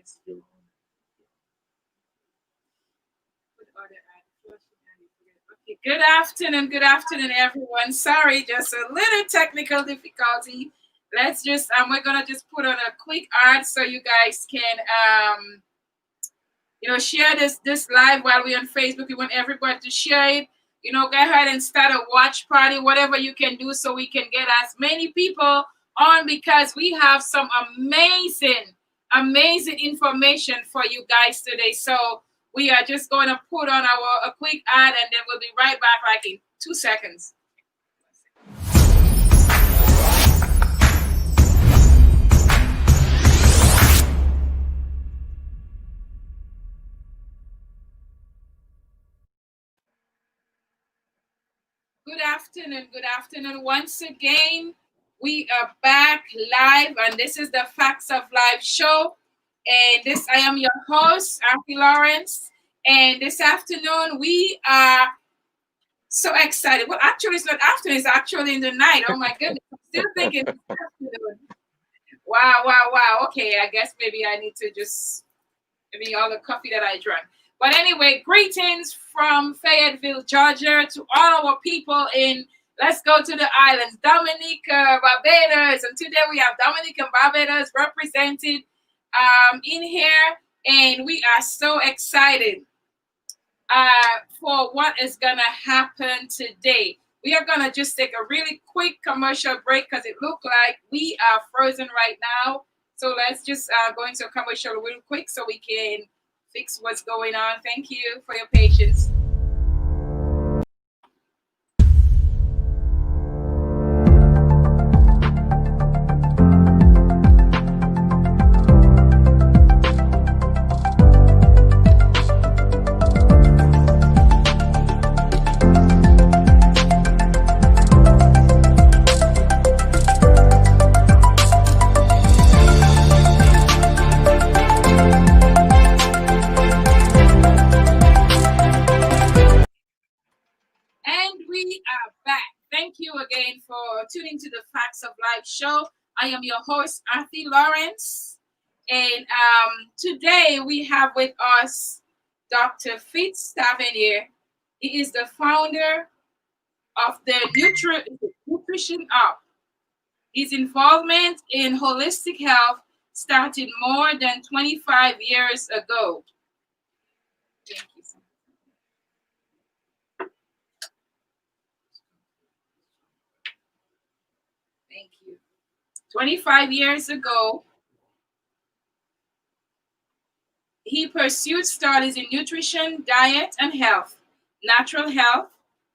let's do. Okay, good afternoon, everyone. Sorry, just a little technical difficulty. Let's just we're gonna just put on a quick ad so you guys can share this live while we're on Facebook. We want everybody to share it. Go ahead and start a watch party, whatever you can do, so we can get as many people on, because we have some amazing information for you guys today. So we are just going to put on a quick ad, and then we'll be right back like in 2 seconds. Good afternoon. Once again, we are back live, and this is the Facts of Life show. And I am your host, Auntie Lawrence. And this afternoon, we are so excited. Well, actually, it's not afternoon, it's actually in the night. Oh my goodness, I'm still thinking it's afternoon. Wow. Okay, I guess maybe I need to just maybe all the coffee that I drank. But anyway, greetings from Fayetteville, Georgia, to all our people in, let's go to the islands, Dominica, Barbados. And today we have Dominica and Barbados represented in here. And we are so excited for what is going to happen today. We are going to just take a really quick commercial break because it looks like we are frozen right now. So let's just go into a commercial real quick so we can fix what's going on. Thank you for your patience. Thank you again for tuning to the Facts of Life show. I am your host, Auntie Lawrence. And today we have with us Dr. Fitz Tavernier. He is the founder of the NutritionUp. His involvement in holistic health started more than 25 years ago. Thank you. 25 years ago, he pursued studies in nutrition, diet, and health, natural health,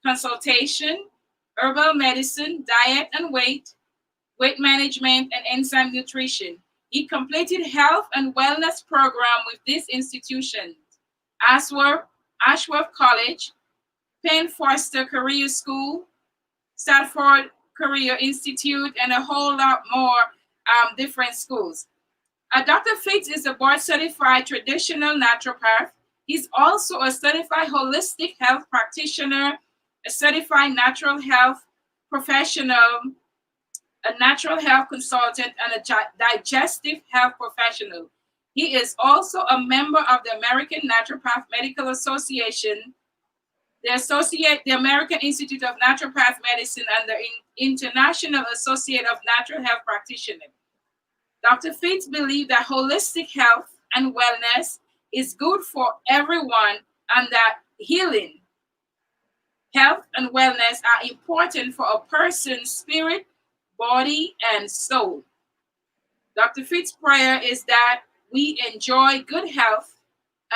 consultation, herbal medicine, diet and weight management, and enzyme nutrition. He completed health and wellness program with these institutions: Ashworth College, Penn Foster Career School, Stanford Career Institute, and a whole lot more different schools. Dr. Fitz is a board-certified traditional naturopath. He's also a certified holistic health practitioner, a certified natural health professional, a natural health consultant, and a digestive health professional. He is also a member of the American Naturopath Medical Association, the American Institute of Naturopath Medicine, and the International Associate of Natural Health Practitioners. Dr. Fitz believes that holistic health and wellness is good for everyone, and that healing, health, and wellness are important for a person's spirit, body, and soul. Dr. Fitz's prayer is that we enjoy good health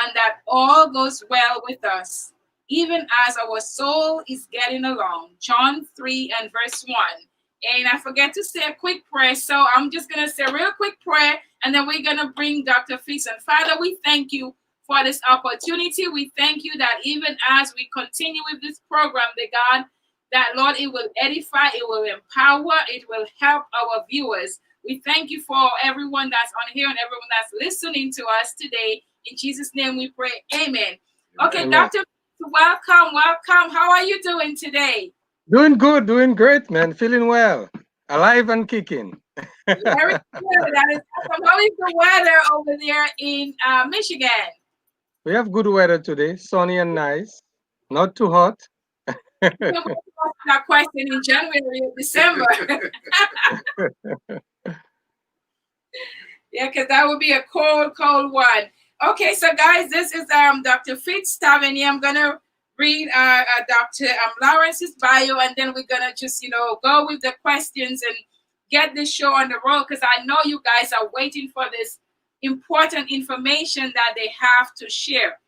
and that all goes well with us, even as our soul is getting along. John 3 and verse 1. And I forget to say a quick prayer, so I'm just going to say a real quick prayer, and then we're going to bring Dr. Fitz. And Father, we thank you for this opportunity. We thank you that even as we continue with this program, God, that, Lord, it will edify, it will empower, it will help our viewers. We thank you for everyone that's on here and everyone that's listening to us today. In Jesus' name we pray. Amen. Okay, Amen. Dr. Welcome. How are you doing today? Doing good, doing great, man. Feeling well, alive and kicking. Very good. That is awesome. How is the weather over there in Michigan? We have good weather today, sunny and nice, not too hot. We're going to ask that question in January or December. Yeah, because that would be a cold, cold one. Okay, so guys, this is Dr. Fitz Tavernier. I'm gonna read Dr. Lawrence's bio, and then we're gonna just go with the questions and get this show on the road because I know you guys are waiting for this important information that they have to share.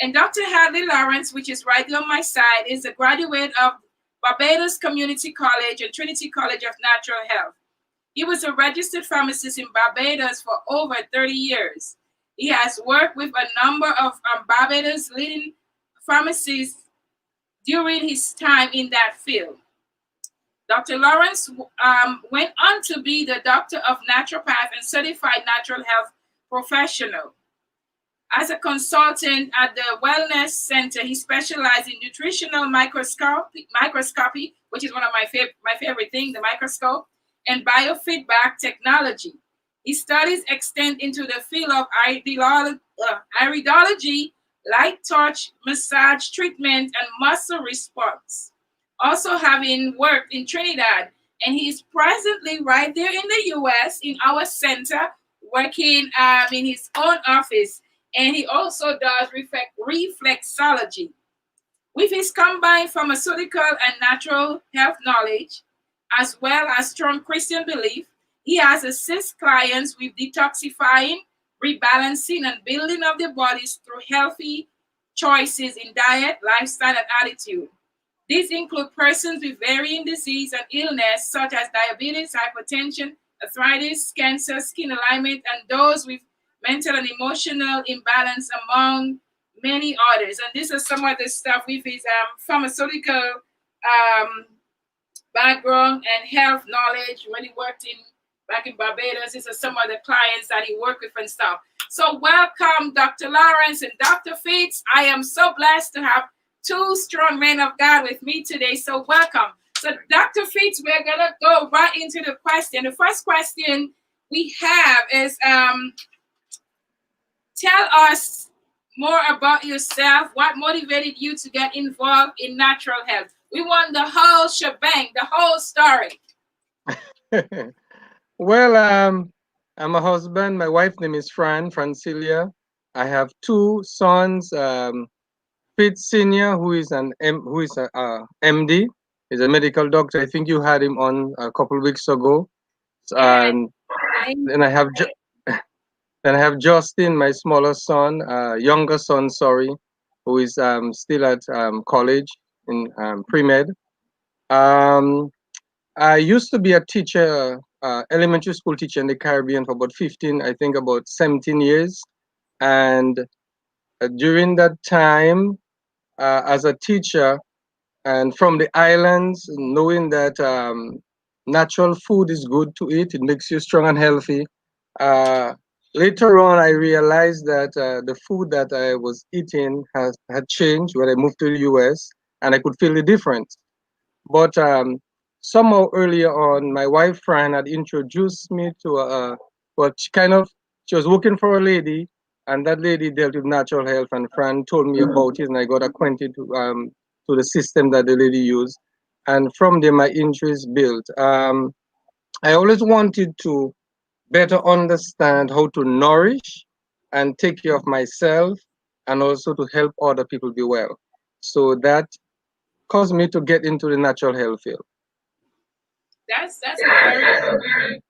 And Dr. Hadley Lawrence, which is right on my side, is a graduate of Barbados Community College and Trinity College of Natural Health. He was a registered pharmacist in Barbados for over 30 years. He has worked with a number of Barbados' leading pharmacists during his time in that field. Dr. Lawrence went on to be the doctor of naturopath and certified natural health professional. As a consultant at the Wellness Center, he specialized in nutritional microscopy, which is one of my favorite things, the microscope, and biofeedback technology. His studies extend into the field of iridology, light touch, massage treatment, and muscle response. Also having worked in Trinidad, and he's presently right there in the US in our center, working in his own office. And he also does reflexology. With his combined pharmaceutical and natural health knowledge, as well as strong Christian belief, he has assisted clients with detoxifying, rebalancing, and building of their bodies through healthy choices in diet, lifestyle, and attitude. These include persons with varying disease and illness, such as diabetes, hypertension, arthritis, cancer, skin alignment, and those with mental and emotional imbalance, among many others. And this is some of the stuff with his pharmaceutical background and health knowledge when he worked back in Barbados. These are some of the clients that he worked with and stuff. So welcome, Dr. Lawrence and Dr. Fitz. I am so blessed to have two strong men of God with me today. So welcome. So Dr. Fitz, we're gonna go right into the question. The first question we have is tell us more about yourself. What motivated you to get involved in natural health? We want the whole shebang, the whole story. Well, I'm a husband. My wife's name is Francilia. I have two sons, Fitz Senior, who is a MD, is a medical doctor. I think you had him on a couple of weeks ago. Yeah. And then I have Justin, my smaller son, younger son, sorry, who is still at college in pre-med. I used to be a teacher, elementary school teacher in the Caribbean for about 15, I think about 17 years. And during that time, as a teacher, and from the islands, knowing that natural food is good to eat, it makes you strong and healthy. Later on, I realized that the food that I was eating had changed when I moved to the US, and I could feel the difference. But somehow earlier on, my wife Fran had introduced me to she was working for a lady, and that lady dealt with natural health, and Fran told me about it, and I got acquainted to the system that the lady used, and from there my interest built. I always wanted to better understand how to nourish and take care of myself, and also to help other people be well. So that caused me to get into the natural health field. That's a very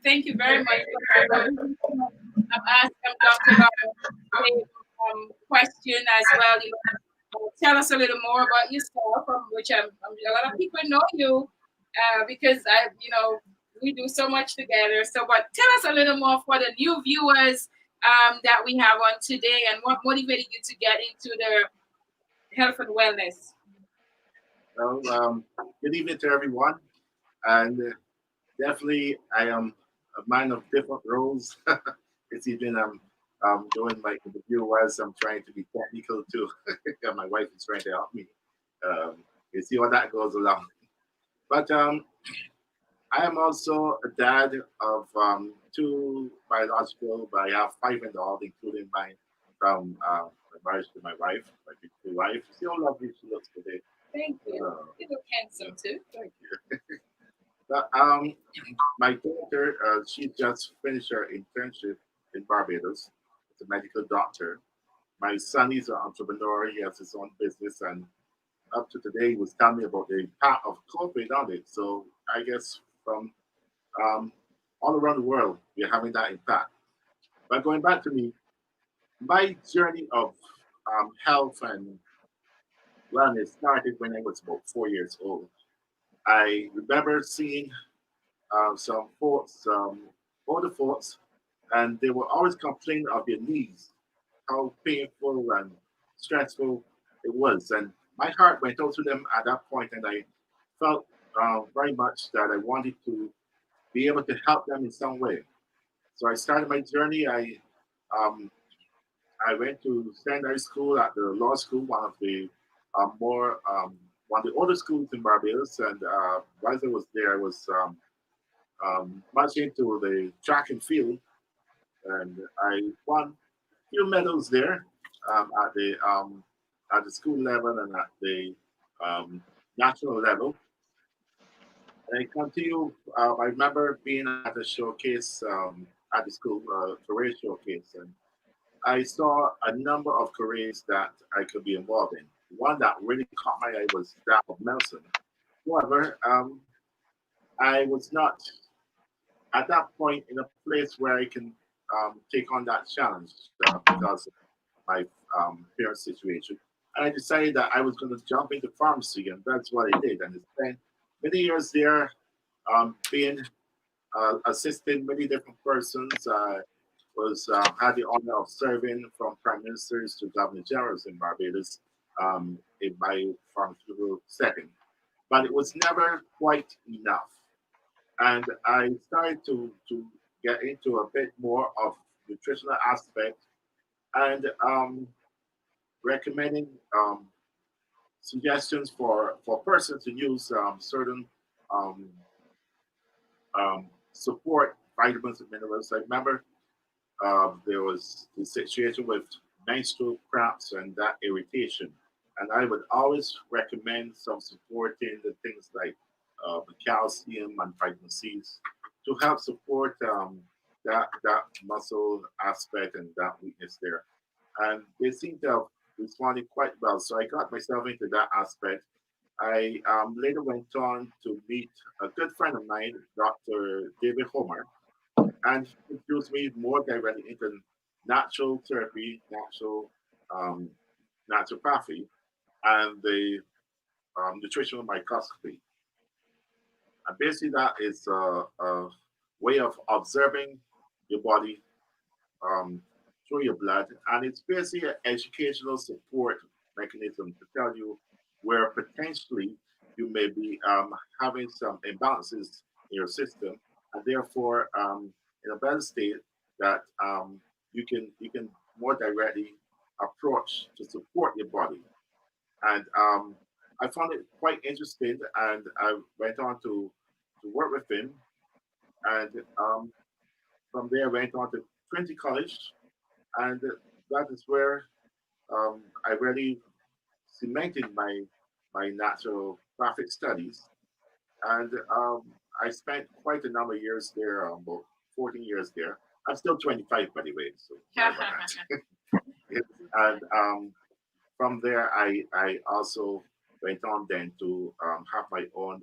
thank you very much. I'm asking Dr. Lawrence question as well. Tell us a little more about yourself, which a lot of people know you because we do so much together. So, but tell us a little more for the new viewers that we have on today, and what motivated you to get into the health and wellness. Well, good evening to everyone, and definitely I am a man of different roles. It's even doing like the viewers. I'm trying to be technical too. My wife is trying to help me. You see how that goes along. But I am also a dad of two biological, but I have five in all, including mine from my marriage to my wife, my beautiful wife. See how lovely she looks today. Thank you. Uh, You look handsome too. thank you. But, my daughter, she just finished her internship in Barbados as a medical doctor. My son is an entrepreneur. He has his own business, and up to today, he was telling me about the impact of COVID on it. So I guess from um, all around the world, we're having that impact. But going back to me, my journey of health and wellness started when I was about 4 years old. I remember seeing some folks, older folks, and they were always complaining of their knees, how painful and stressful it was. And my heart went out to them at that point, and I felt very much that I wanted to be able to help them in some way. So I started my journey. Um, I went to secondary school at the law school, one of the more one of the older schools in Barbados. And while I was there, I was much into the track and field, and I won a few medals there at the school level and at the um, national level. And I continue. I remember being at a showcase at the school, career showcase, and I saw a number of careers that I could be involved in. One that really caught my eye was that of medicine. However, I was not at that point in a place where I can take on that challenge because of my parents' situation. And I decided that I was going to jump into pharmacy, and that's what I did. And I spent many years there, being assisting many different persons. Was had the honor of serving from prime ministers to governor generals in Barbados in my pharmaceutical setting, but it was never quite enough. And I started to get into a bit more of nutritional aspect and recommending suggestions for persons to use certain um, support vitamins and minerals. I remember there was the situation with menstrual cramps and that irritation. And I would always recommend some supporting the things like the calcium and vitamin C's to help support that muscle aspect and that weakness there. And they seem to have responded quite well. So I got myself into that aspect. I later went on to meet a good friend of mine, Dr. David Homer, and he introduced me more directly into natural therapy, um, naturopathy, and the nutritional microscopy. And basically, that is a way of observing your body um, through your blood, and it's basically an educational support mechanism to tell you where potentially you may be having some imbalances in your system, and therefore in a better state that you can more directly approach to support your body. And I found it quite interesting, and I went on to work with him, and from there I went on to Trinity College, and that is where I really cemented my natural graphic studies, and I spent quite a number of years there, about 14 years there. I'm still 25, by the way, so sorry about that. And from there, I also went on then to have my own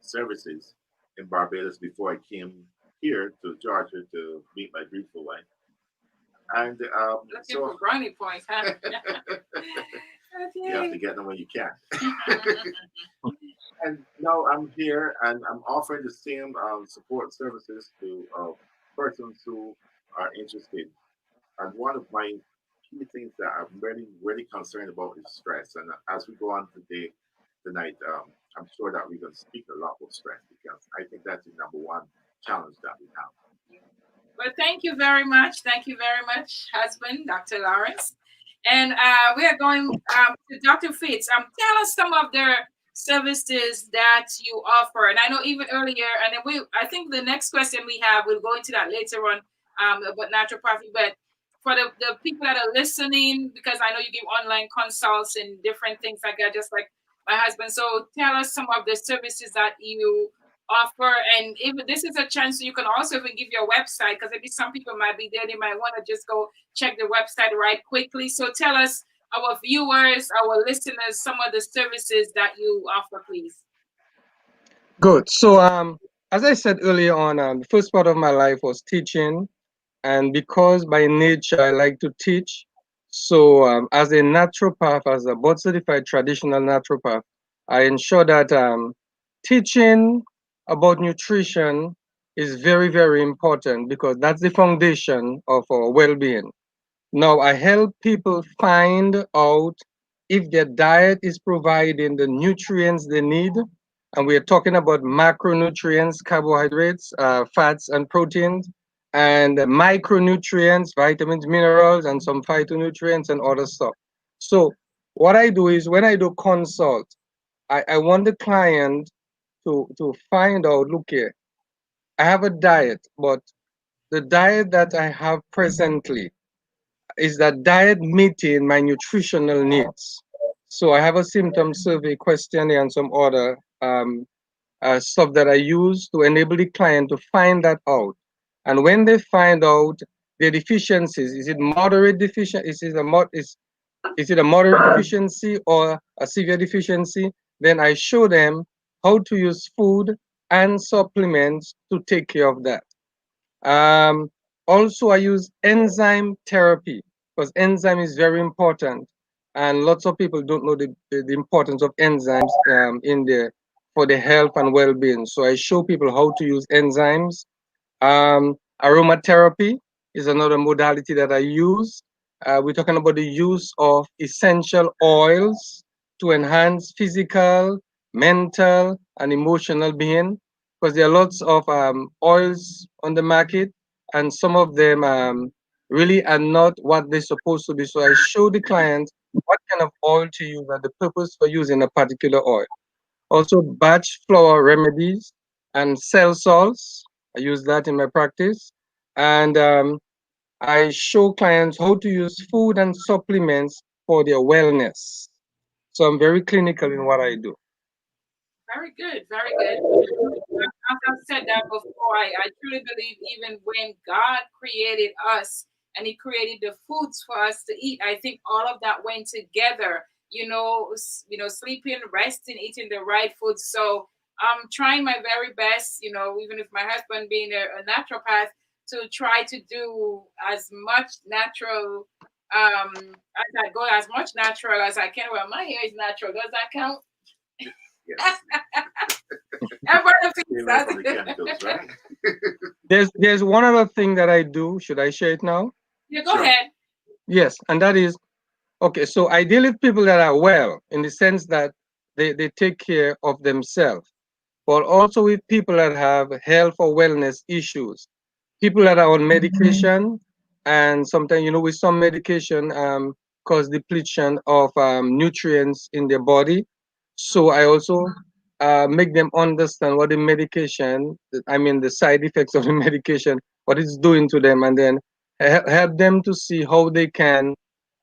services in Barbados before I came here to Georgia to meet my beautiful wife. And Looking for brownie points, huh? you have to Okay. get them when you can. And now I'm here and I'm offering the same support services to persons who are interested. And one of my key things that I'm really, really concerned about is stress. And as we go on today, tonight, I'm sure that we're going to speak a lot about stress because I think that's the number one challenge that we have. Well, thank you very much. Thank you very much, husband, Dr. Lawrence. And we are going to Dr. Fitz. Tell us services that you offer. And I know even earlier, and then I think the next question we have, we'll go into that later on, about naturopathy. But for the people that are listening, because I know you give online consults and different things like that, just like my husband. So tell us some of the services that you offer. And if this is a chance, you can also even give your website, because maybe some people might be there, they might want to just go check the website right quickly. So tell us, our viewers, our listeners, some of the services that you offer, please. Good. So, as I said earlier on, the first part of my life was teaching, and because by nature I like to teach, so as a naturopath, as a board certified traditional naturopath, I ensure that teaching about nutrition is very, very important because that's the foundation of our well-being. Now, I help people find out if their diet is providing the nutrients they need. And we're talking about macronutrients, carbohydrates, fats, and proteins, and micronutrients, vitamins, minerals, and some phytonutrients and other stuff. So, what I do is when I do consult, I want the client to find out, look here, I have a diet, but the diet that I have presently, is that diet meeting my nutritional needs? So I have a symptom survey questionnaire and some other stuff that I use to enable the client to find that out. And when they find out their deficiencies, is it moderate deficient? Is it a moderate deficiency or a severe deficiency? Then I show them how to use food and supplements to take care of that. Um, Also, I use enzyme therapy because enzyme is very important, and lots of people don't know the importance of enzymes in the for the health and well-being. So I show people how to use enzymes. Aromatherapy is another modality that I use. We're talking about the use of essential oils to enhance physical, mental, and emotional being, because there are lots of oils on the market, and some of them really are not what they're supposed to be. So I show the client what kind of oil to use and the purpose for using a particular oil. Also, batch flour remedies and cell salts. I use that in my practice. And I show clients how to use food and supplements for their wellness. So I'm very clinical in what I do. Very good, very good. As I've said that before, I truly believe even when God created us and He created the foods for us to eat, I think all of that went together. Sleeping, resting, eating the right food. So I'm trying my very best. Even if my husband being a naturopath, to try to do as much natural as I go, as much natural as I can. Well, my hair is natural. Does that count? Yes. Everybody Stay thinks away from the that. chemicals, right? There's one other thing that I do. Should I share it now? Yeah, go Sure. ahead. Yes, and that is okay. So I deal with people that are well in the sense that they take care of themselves, but also with people that have health or wellness issues, people that are on medication, and sometimes, with some medication cause depletion of nutrients in their body. So I also make them understand what the medication, I mean the side effects of the medication, what it's doing to them, and then help them to see how they can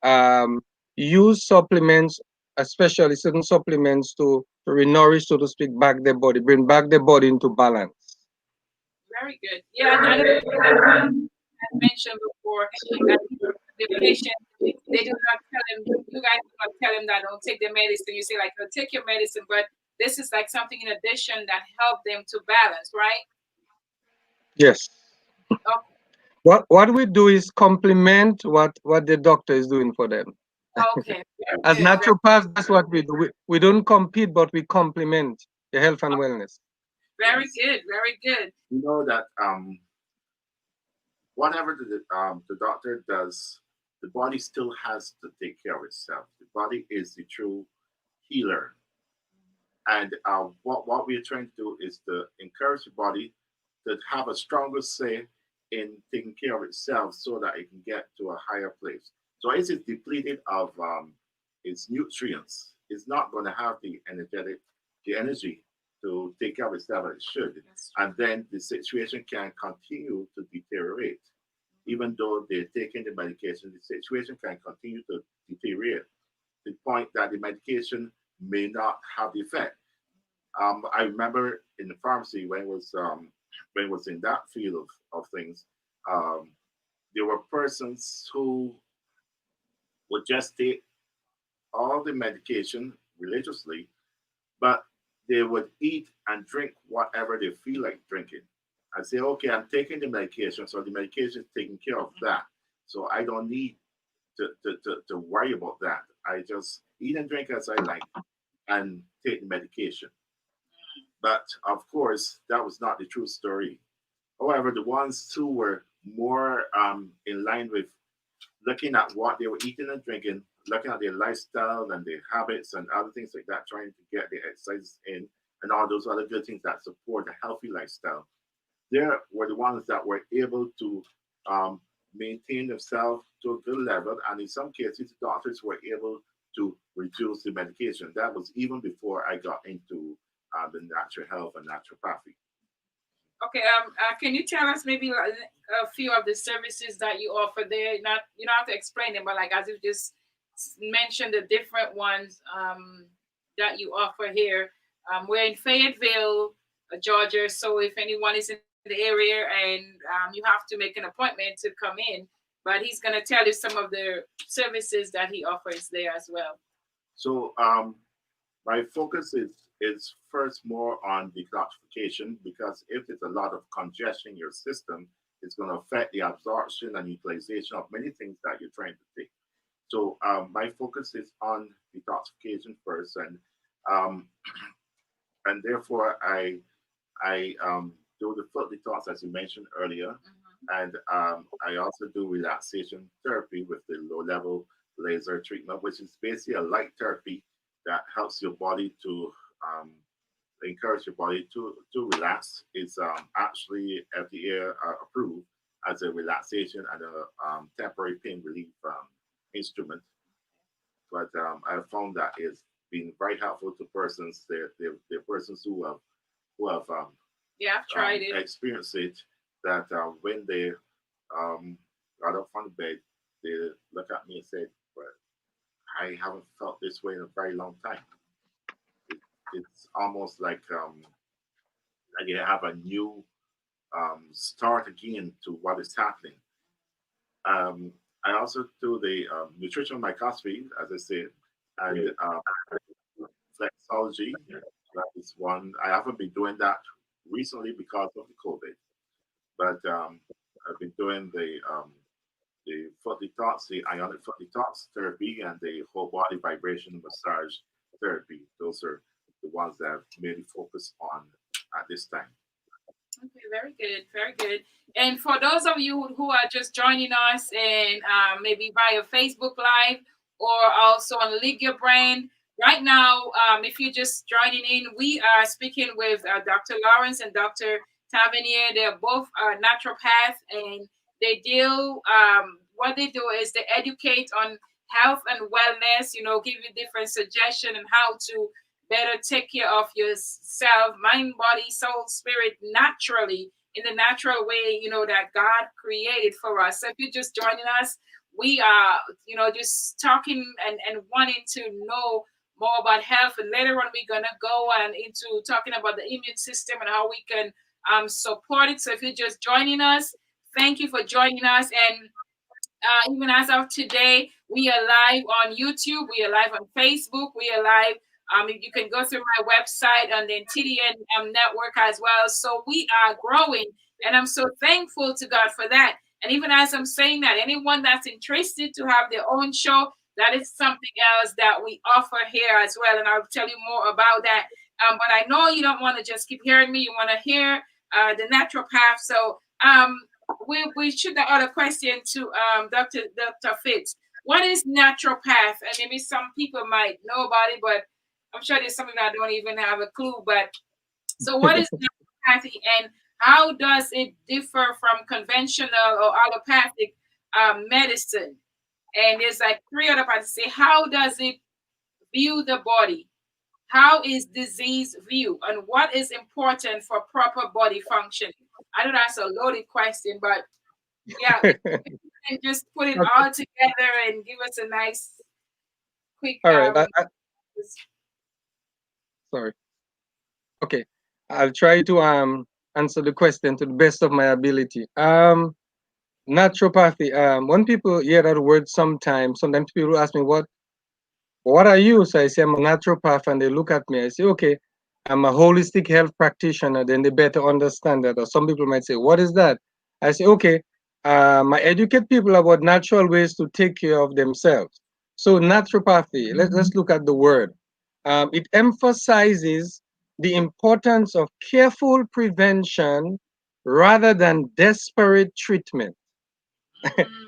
um, use supplements, especially certain supplements, to renourish, so to speak, back their body, bring back their body into balance. Very good. Yeah, another thing that I mentioned before, that the patient, they do not tell them, you guys do not tell them that don't take the medicine. You say like, no, take your medicine, but this is like something in addition that help them to balance, right? Yes. Okay. What we do is complement what the doctor is doing for them. Okay. Very As good. naturopaths, that's what we do. We don't compete, but we complement the health and wellness. Very Yes. good. Very good. You know that whatever the doctor does, the body still has to take care of itself. The body is the true healer. And what we're trying to do is to encourage the body to have a stronger say in taking care of itself so that it can get to a higher place. So as it's depleted of its nutrients, it's not going to have the energetic the energy to take care of itself as it should. And then the situation can continue to deteriorate. Even though they're taking the medication, the situation can continue to deteriorate to the point that the medication may not have the effect. I remember in the pharmacy when I was in that field of things, um, there were persons who would just take all the medication religiously, but they would eat and drink whatever they feel like drinking. I say, okay, I'm taking the medication, so the medication is taking care of that. So I don't need to worry about that. I just eat and drink as I like and take the medication. But of course, that was not the true story. However, the ones who were more in line with looking at what they were eating and drinking, looking at their lifestyle and their habits and other things like that, trying to get their exercise in and all those other good things that support a healthy lifestyle. There were the ones that were able to maintain themselves to a good level, and in some cases, the doctors were able to reduce the medication. That was even before I got into the natural health and naturopathy. Okay, can you tell us maybe like a few of the services that you offer there? Not you don't have to explain them, but like as you just mentioned the different ones that you offer here. We're in Fayetteville, Georgia, so if anyone is in the area and you have to make an appointment to come in, but he's going to tell you some of the services that he offers there as well. So my focus is first more on detoxification, because if there's a lot of congestion in your system, it's going to affect the absorption and utilization of many things that you're trying to take. So my focus is on detoxification first, um, and therefore I do the foot detox as you mentioned earlier, and I also do relaxation therapy with the low level laser treatment, which is basically a light therapy that helps your body to encourage your body to relax. It's actually FDA approved as a relaxation and a temporary pain relief instrument. But I have found that it's been very helpful to persons. They're persons who have Yeah, I've tried it. experienced it. That when they got up from the bed, they look at me and said, "Well, I haven't felt this way in a very long time." It's almost like you have a new start again to what is happening. Um, I also do the nutritional microscopy, as I said, and flexology. That is one. I haven't been doing that recently because of the COVID, but I've been doing the foot detox, the ionic foot detox therapy, and the whole body vibration massage therapy. Those are the ones that I've mainly focused on at this time. Okay, very good, very good. And for those of you who are just joining us and maybe via Facebook Live or also on League Your Brand, right now, if you're just joining in, we are speaking with Dr. Lawrence and Dr. Tavernier. They're both naturopath, and they deal, what they do is they educate on health and wellness, you know, give you different suggestions and how to better take care of yourself, mind, body, soul, spirit, naturally, in the natural way, you know, that God created for us. So if you're just joining us, we are, you know, just talking and wanting to know more about health. And later on, we're going to go and into talking about the immune system and how we can support it. So if you're just joining us, thank you for joining us. And even as of today, we are live on YouTube, we are live on Facebook, we are live. You can go through my website and then TDN network as well. So we are growing, and I'm so thankful to God for that. And even as I'm saying that, anyone that's interested to have their own show, that is something else that we offer here as well. And I'll tell you more about that. But I know you don't want to just keep hearing me. You want to hear the naturopath. So we shoot the other question to Dr. Fitz. What is naturopath? And maybe some people might know about it, but I'm sure there's something I don't even have a clue. But so what is naturopathy, and how does it differ from conventional or allopathic medicine? And there's like three other parts to say, how does it view the body? How is disease viewed, and what is important for proper body function? I know that's a loaded question, but yeah, if you can just put it Okay. all together and give us a nice, quick All right. Sorry. Okay. I'll try to answer the question to the best of my ability. Naturopathy. When people hear that word, sometimes people ask me what are you? So I say I'm a naturopath, and they look at me. I say, okay, I'm a holistic health practitioner. Then they better understand that. Or some people might say, what is that? I say, okay, I educate people about natural ways to take care of themselves. So naturopathy. Let's look at the word. It emphasizes the importance of careful prevention rather than desperate treatment.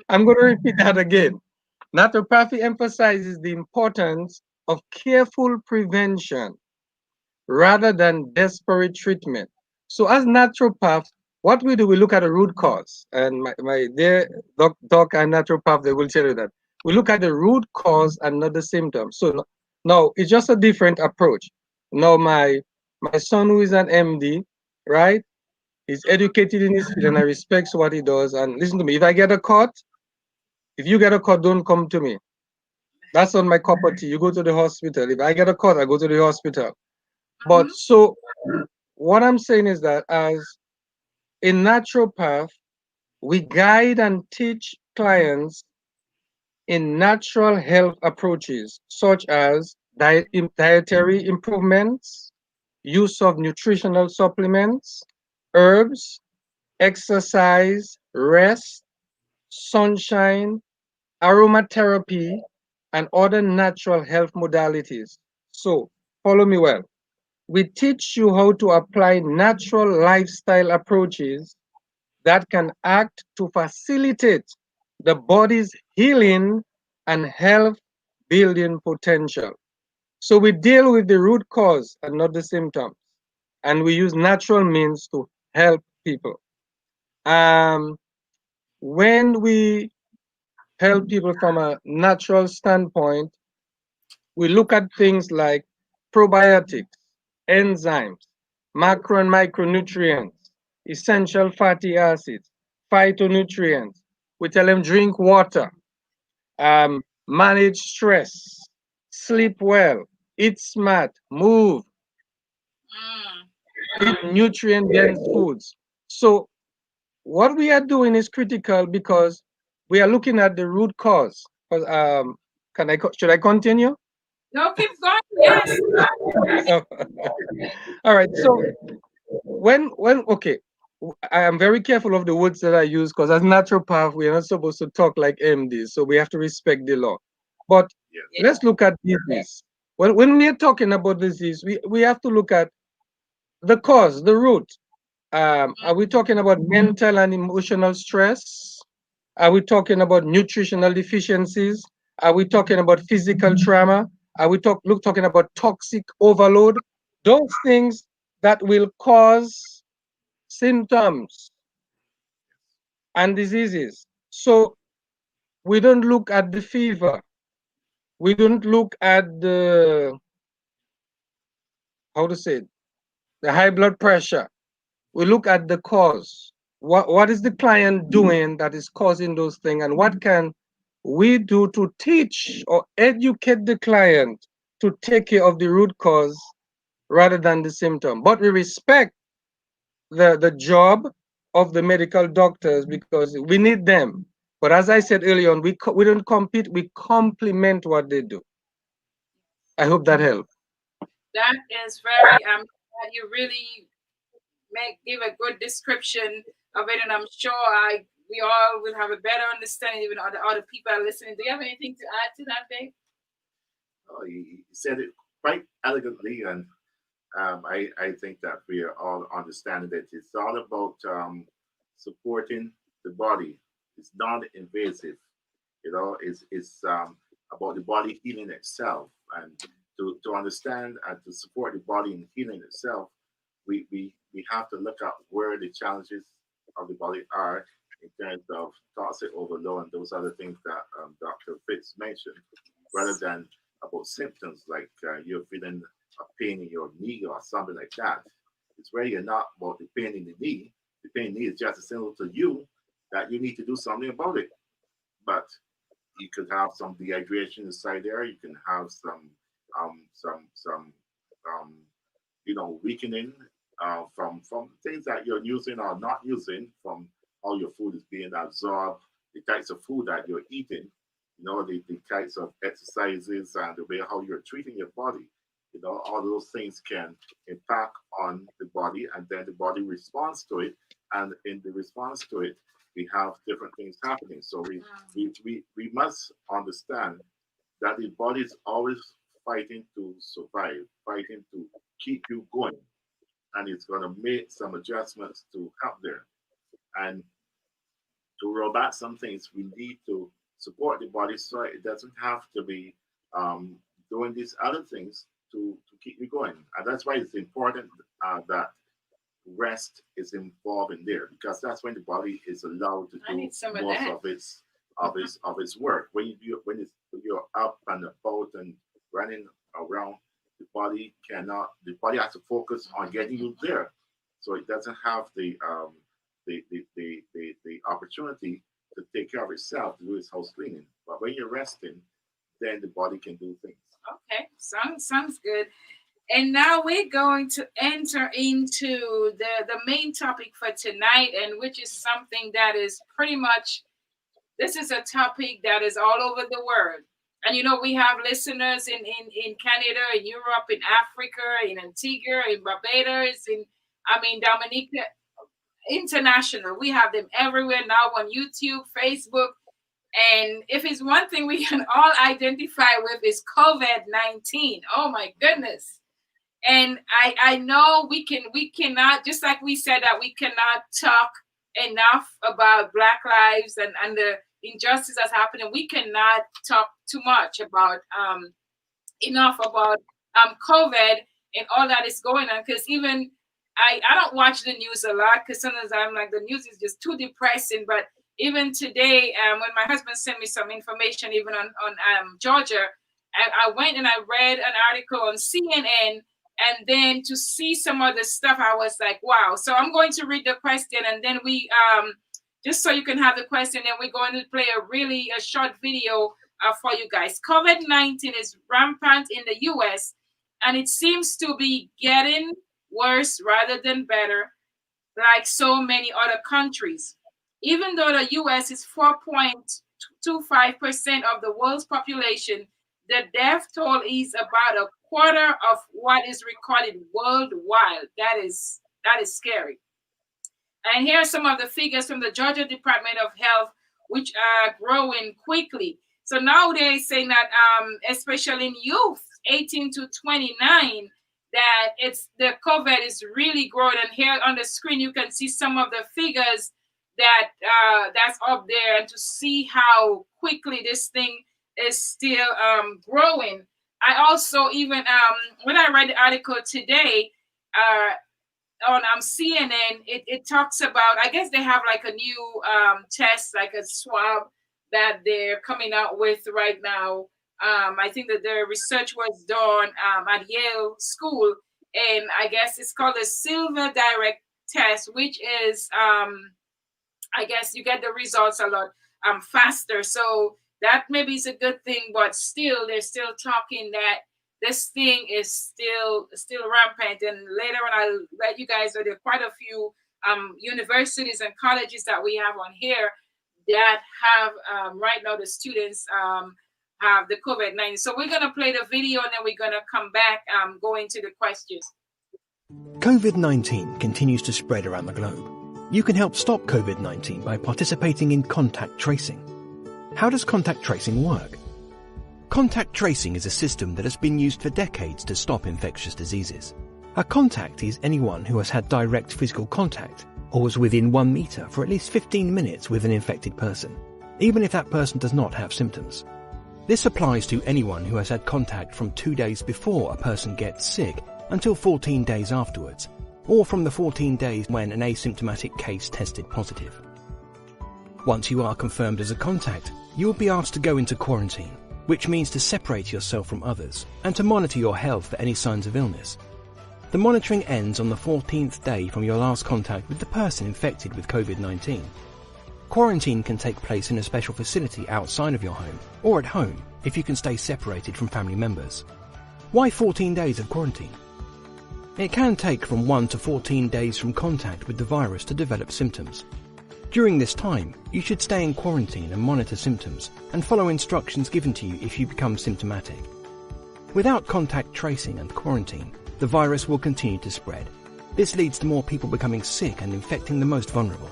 I'm going to repeat that again. Naturopathy emphasizes the importance of careful prevention rather than desperate treatment. So, as naturopaths, what we do, we look at the root cause. And my dear doc and naturopath, they will tell you that. We look at the root cause and not the symptoms. So, now it's just a different approach. Now, my son, who is an MD, right? He's educated in his field and I respect what he does. And listen to me, if I get a cut, if you get a cut, don't come to me. That's on my property. You go to the hospital. If I get a cut, I go to the hospital. But so what I'm saying is that as a naturopath, we guide and teach clients in natural health approaches such as dietary improvements, use of nutritional supplements, herbs, exercise, rest, sunshine, aromatherapy, and other natural health modalities. So, follow me well. We teach you how to apply natural lifestyle approaches that can act to facilitate the body's healing and health building potential. So, we deal with the root cause and not the symptoms, and we use natural means to help people. Um, when we help people from a natural standpoint, we look at things like probiotics, enzymes, macro and micronutrients, essential fatty acids, phytonutrients. We tell them drink water, manage stress, sleep well, eat smart, move, eat nutrient dense foods. So, what we are doing is critical because we are looking at the root cause. Should I continue? No, keep going. Yes. All right. So when okay, I am very careful of the words that I use because as naturopath, we are not supposed to talk like MDs, so we have to respect the law. But let's look at disease. When we are talking about disease, we have to look at the cause, the root. Are we talking about mental and emotional stress? Are we talking about nutritional deficiencies? Are we talking about physical trauma? Are we talking about toxic overload? Those things that will cause symptoms and diseases. So we don't look at the fever. We don't look at the, how to say it, the high blood pressure. We look at the cause. What is the client doing that is causing those things, and what can we do to teach or educate the client to take care of the root cause rather than the symptom? But we respect the job of the medical doctors because we need them. But as I said earlier on, we don't compete, we complement what they do. I hope that helps. That is very you really give a good description of it, and I'm sure we all will have a better understanding, even other people are listening. Do you have anything to add to that, Dave? Oh, he said it quite elegantly, and I think that we are all understanding that it's all about supporting the body. It's non-invasive, it's about the body healing itself, and to understand and to support the body in healing itself, we have to look at where the challenges of the body are in terms of toxic overload and those other things that Dr. Fitz mentioned, rather than about symptoms like you're feeling a pain in your knee or something like that, it's really not about the pain in the knee. The pain in the knee is just a signal to you that you need to do something about it. But you could have some dehydration inside there. You can have some weakening from things that you're using or not using, from how your food is being absorbed, the types of food that you're eating, the types of exercises and the way how you're treating your body. All those things can impact on the body, and then the body responds to it. And in the response to it, we have different things happening. So we must understand that the body is always fighting to survive, fighting to keep you going. And it's going to make some adjustments to help there. And to roll back some things, we need to support the body so it doesn't have to be doing these other things to keep you going. And that's why it's important that rest is involved in there, because that's when the body is allowed to do most of its work. When you're up and about and running around, the body has to focus on getting you there, so it doesn't have the opportunity to take care of itself, to do its house cleaning. But when you're resting, then the body can do things. Okay, sounds good. And now we're going to enter into the main topic for tonight, and which is something that is pretty much, this is a topic that is all over the world. And we have listeners in Canada, in Europe, in Africa, in Antigua, in Barbados, Dominica, international. We have them everywhere now on YouTube, Facebook. And if it's one thing we can all identify with is COVID-19. Oh my goodness. And I know we cannot, just like we said that we cannot talk enough about Black lives and the injustice that's happening. We cannot talk too much about enough about COVID and all that is going on, because even I don't watch the news a lot, because sometimes I'm like, the news is just too depressing. But even today, when my husband sent me some information, even on Georgia, I went and I read an article on CNN, and then to see some of the stuff, I was like, wow. So I'm going to read the question, and then we, just so you can have the question, and we're going to play a short video for you guys. COVID-19 is rampant in the U.S., and it seems to be getting worse rather than better, like so many other countries. Even though the U.S. is 4.25% of the world's population, the death toll is about a quarter of what is recorded worldwide. That is scary. And here are some of the figures from the Georgia Department of Health, which are growing quickly. So now they're saying that, especially in youth, 18 to 29, that the COVID is really growing. And here on the screen, you can see some of the figures that's up there, and to see how quickly this thing is still growing. I also even when I read the article today on CNN, it talks about, I guess they have like a new test, like a swab that they're coming out with right now. I think that the research was done at Yale School, and I guess it's called a Silver Direct test, which is I guess you get the results a lot faster. So that maybe is a good thing, but still, they're still talking that this thing is still rampant. And later on, I'll let you guys know there are quite a few universities and colleges that we have on here that have right now the students have the COVID-19. So we're going to play the video, and then we're going to come back, go into the questions. COVID-19 continues to spread around the globe. You can help stop COVID-19 by participating in contact tracing. How does contact tracing work? Contact tracing is a system that has been used for decades to stop infectious diseases. A contact is anyone who has had direct physical contact or was within 1 meter for at least 15 minutes with an infected person, even if that person does not have symptoms. This applies to anyone who has had contact from 2 days before a person gets sick until 14 days afterwards, or from the 14 days when an asymptomatic case tested positive. Once you are confirmed as a contact, you will be asked to go into quarantine, which means to separate yourself from others and to monitor your health for any signs of illness. The monitoring ends on the 14th day from your last contact with the person infected with COVID-19. Quarantine can take place in a special facility outside of your home or at home if you can stay separated from family members. Why 14 days of quarantine? It can take from 1 to 14 days from contact with the virus to develop symptoms. During this time, you should stay in quarantine and monitor symptoms and follow instructions given to you if you become symptomatic. Without contact tracing and quarantine, the virus will continue to spread. This leads to more people becoming sick and infecting the most vulnerable.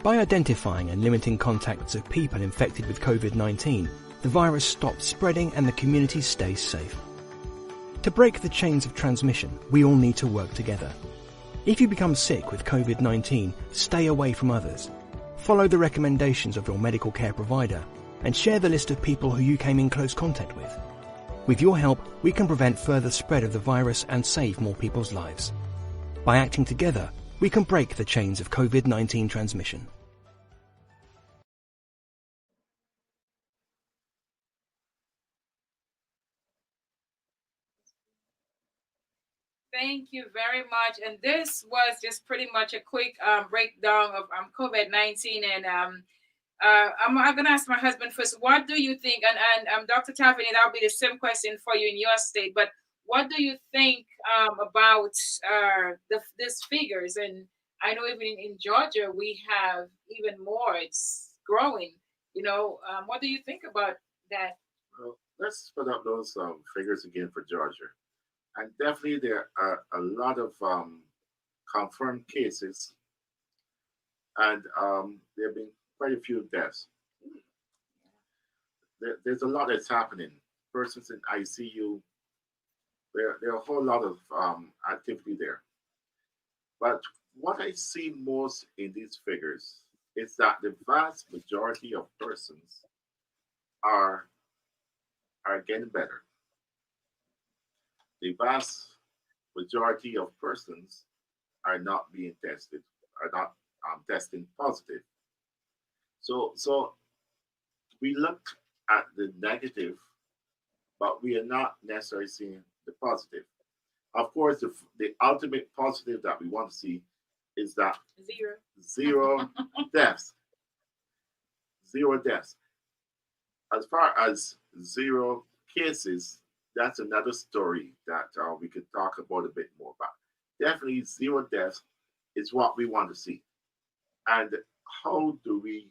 By identifying and limiting contacts of people infected with COVID-19, the virus stops spreading and the community stays safe. To break the chains of transmission, we all need to work together. If you become sick with COVID-19, stay away from others. Follow the recommendations of your medical care provider and share the list of people who you came in close contact with. With your help, we can prevent further spread of the virus and save more people's lives. By acting together, we can break the chains of COVID-19 transmission. Thank you very much. And this was just pretty much a quick breakdown of COVID-19. And I'm going to ask my husband first, what do you think? And Dr. Tavernier, that'll be the same question for you in your state. But what do you think about these figures? And I know even in Georgia, we have even more. It's growing. What do you think about that? Well, let's put up those figures again for Georgia. And definitely there are a lot of confirmed cases, and there have been quite a few deaths. There's a lot that's happening. Persons in ICU, there are a whole lot of activity there. But what I see most in these figures is that the vast majority of persons are getting better. The vast majority of persons are not being tested, are not testing positive. So we look at the negative, but we are not necessarily seeing the positive. Of course, the ultimate positive that we want to see is that zero deaths. Zero deaths. As far as zero cases, that's another story that we could talk about a bit more about. Definitely zero deaths is what we want to see. And how do we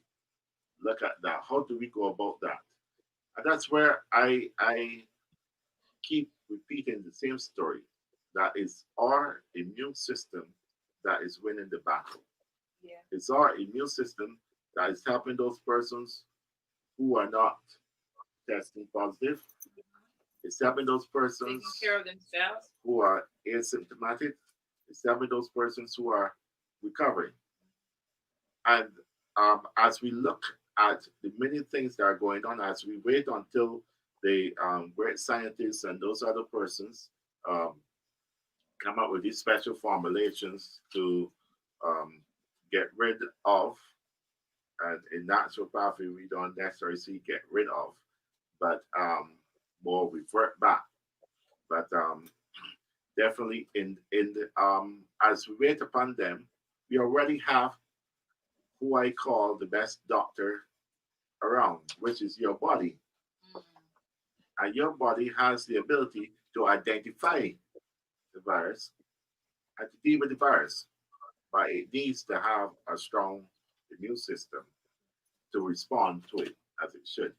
look at that? How do we go about that? And that's where I keep repeating the same story. That is our immune system that is winning the battle. Yeah. It's our immune system that is helping those persons who are not testing positive. It's helping those persons taking care of themselves who are asymptomatic. It's helping those persons who are recovering. And as we look at the many things that are going on, as we wait until the great scientists and those other persons come up with these special formulations to get rid of, and in naturopathy we don't necessarily see get rid of, but more revert back. But definitely in the as we wait upon them, we already have who I call the best doctor around, which is your body. And your body has the ability to identify the virus and to deal with the virus, but it needs to have a strong immune system to respond to it as it should.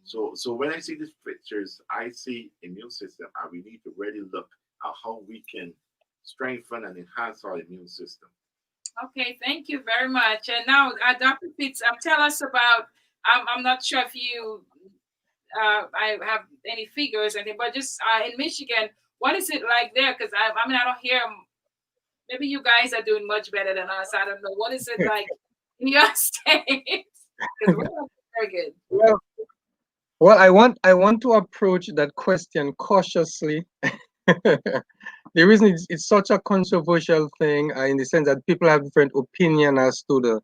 So when I see these pictures, I see immune system, and we need to really look at how we can strengthen and enhance our immune system. Okay, thank you very much. And now, Dr. Fitz, tell us about, I'm not sure if you, I have any figures, but just in Michigan, what is it like there? Because I mean, I don't hear, maybe you guys are doing much better than us. I don't know. What is it like in your state? Because we're not very good. Well, I want to approach that question cautiously. The reason it's such a controversial thing in the sense that people have different opinion as to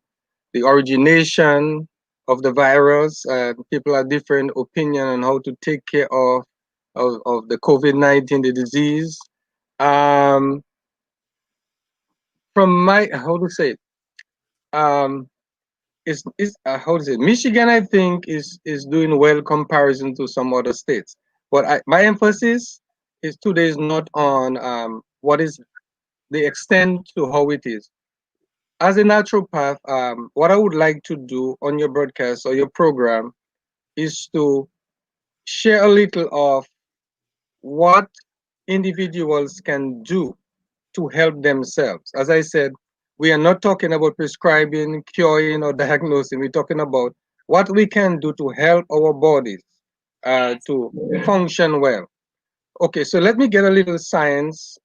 the origination the virus. People have different opinion on how to take care of the COVID-19, the disease. Um, from my, how to say it, um, is how to say it? Michigan, I think, is doing well comparison to some other states. But my emphasis is today is not on what is the extent to how it is. As a naturopath, what I would like to do on your broadcast or your program is to share a little of what individuals can do to help themselves. As I said, we are not talking about prescribing, curing, or diagnosing. We're talking about what we can do to help our bodies Yes. to function well. Okay, so let me get a little science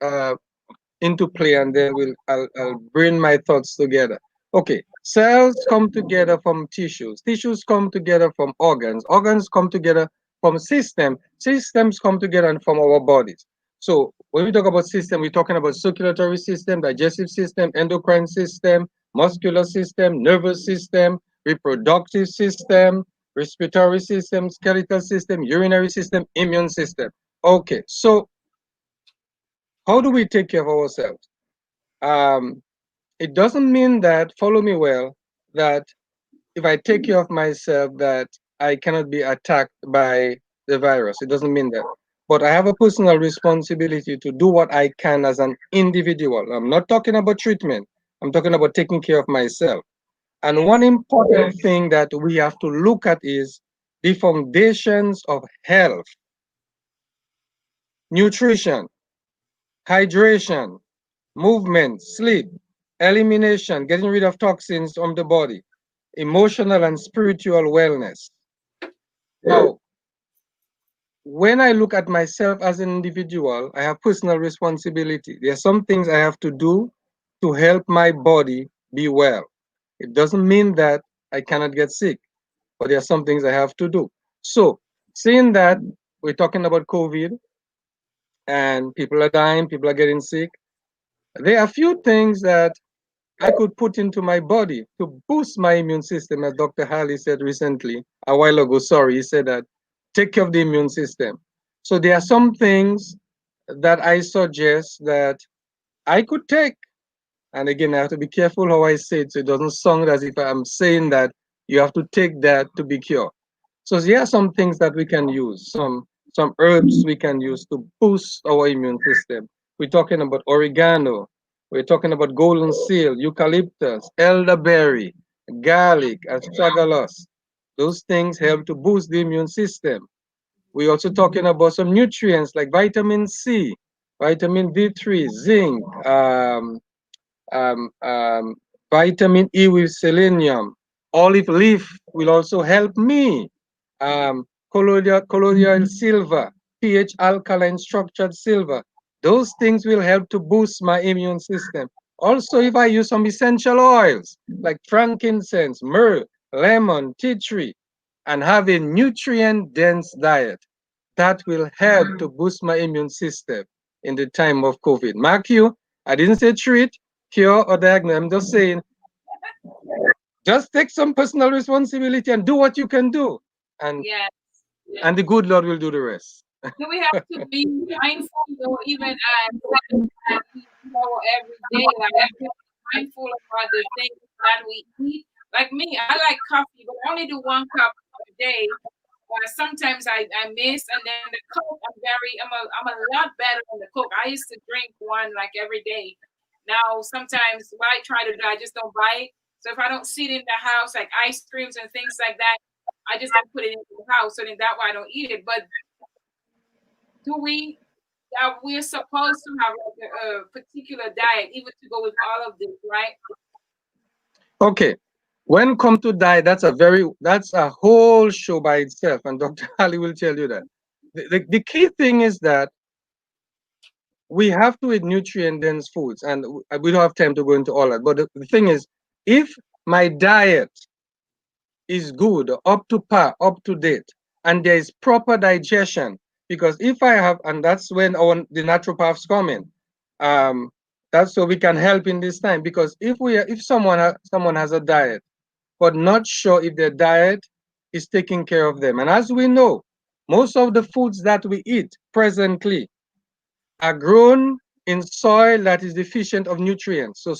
into play, and then I'll bring my thoughts together. Okay, cells come together from tissues. Tissues come together from organs. Organs come together from system. Systems come together from our bodies. So when we talk about system, we're talking about circulatory system, digestive system, endocrine system, muscular system, nervous system, reproductive system, respiratory system, skeletal system, urinary system, immune system. Okay, so how do we take care of ourselves? Um, it doesn't mean that, follow me well, that if I take care of myself, that I cannot be attacked by the virus. It doesn't mean that. But I have a personal responsibility to do what I can as an individual. I'm not talking about treatment. I'm talking about taking care of myself. And one important thing that we have to look at is the foundations of health, nutrition, hydration, movement, sleep, elimination, getting rid of toxins from the body, emotional and spiritual wellness. Now, when I look at myself as an individual, I have personal responsibility. There are some things I have to do to help my body be well. It doesn't mean that I cannot get sick, but there are some things I have to do. So, seeing that we're talking about COVID and people are dying, people are getting sick, there are a few things that I could put into my body to boost my immune system, as Dr. Hadley said recently, a while ago. Sorry, he said that take care of the immune system. So there are some things that I suggest that I could take. And again, I have to be careful how I say it so it doesn't sound as if I'm saying that you have to take that to be cured. So there are some things that we can use, some herbs we can use to boost our immune system. We're talking about oregano, we're talking about golden seal, eucalyptus, elderberry, garlic, astragalus. Those things help to boost the immune system. We're also talking about some nutrients like vitamin C, vitamin D3, zinc, um, um, vitamin E with selenium. Olive leaf will also help me. Colloidal silver, pH alkaline structured silver. Those things will help to boost my immune system. Also, if I use some essential oils like frankincense, myrrh, lemon, tea tree, and have a nutrient dense diet, that will help to boost my immune system in the time of COVID. Mark you, I didn't say treat, cure, or diagnose. I'm just saying, just take some personal responsibility and do what you can do. And Yes. and the good Lord will do the rest. Do we have to be mindful, or even every day, like be mindful about the things that we eat? Like me, I like coffee, but I only do 1 cup a day. Sometimes I miss, and then the Coke, I'm a lot better on the Coke. I used to drink one like every day. Now sometimes what I try to do, I just don't buy it. So if I don't see it in the house, like ice creams and things like that, I just don't put it in the house. So then that way I don't eat it. But do we we're supposed to have like a particular diet, even to go with all of this, right? Okay. When come to diet, that's a whole show by itself, and Dr. Ali will tell you that. The key thing is that we have to eat nutrient dense foods, and we don't have time to go into all that. But the thing is, if my diet is good, up to par, up to date, and there is proper digestion, because if I have, and that's when the naturopaths come in, that's so we can help in this time. Because if someone has a diet but not sure if their diet is taking care of them. And as we know, most of the foods that we eat presently are grown in soil that is deficient of nutrients. So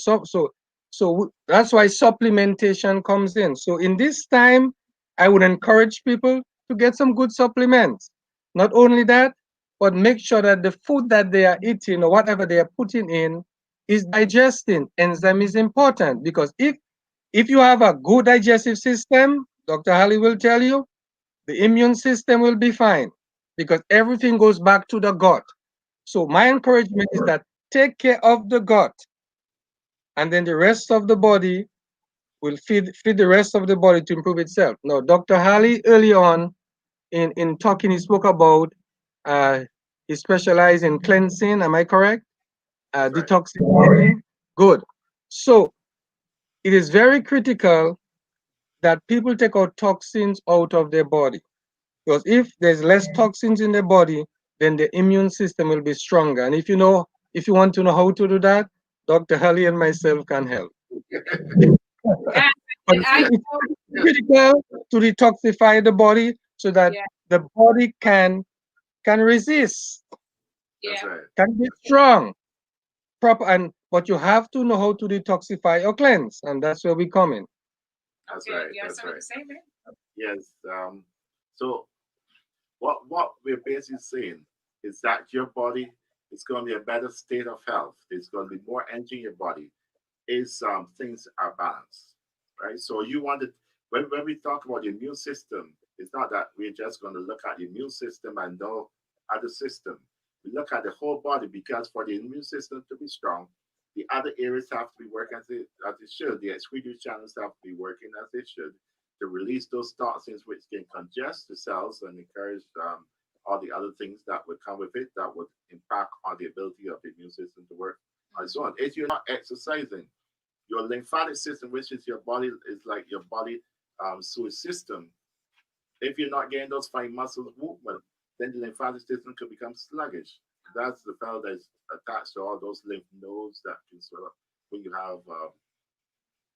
that's why supplementation comes in. So in this time, I would encourage people to get some good supplements. Not only that, but make sure that the food that they are eating or whatever they are putting in is digesting. Enzyme is important because if you have a good digestive system, Dr. Hadley will tell you, the immune system will be fine because everything goes back to the gut. So my encouragement is that take care of the gut, and then the rest of the body will feed the rest of the body to improve itself. Now, Dr. Hadley early on in talking, he spoke about he specialized in cleansing. Am I correct? That's right. Detoxification. Good. So it is very critical that people take out toxins out of their body. Because if there's less toxins in the body, then the immune system will be stronger. And if you want to know how to do that, Dr. Hadley and myself can help. And, But and I it's know, critical to detoxify the body so that yeah, the body can resist, That's yeah. right. can be strong, proper. But you have to know how to detoxify or cleanse, and that's where we come in. That's Okay, right. you have That's something right. to say, man? Yes. So what we're basically saying is that your body is going to be a better state of health. There's going to be more energy in your body. Is things are balanced, right? So you want to when we talk about the immune system, it's not that we're just going to look at the immune system and no other system. We look at the whole body because for the immune system to be strong, the other areas have to be working as it should. The excretory channels have to be working as they should to release those toxins which can congest the cells and encourage all the other things that would come with it that would impact on the ability of the immune system to work and so on. If you're not exercising, your lymphatic system, which is your body, is like your body sewage system. If you're not getting those fine muscles movement, then the lymphatic system could become sluggish. That's the fellow that's attached to all those lymph nodes that can sort of when you have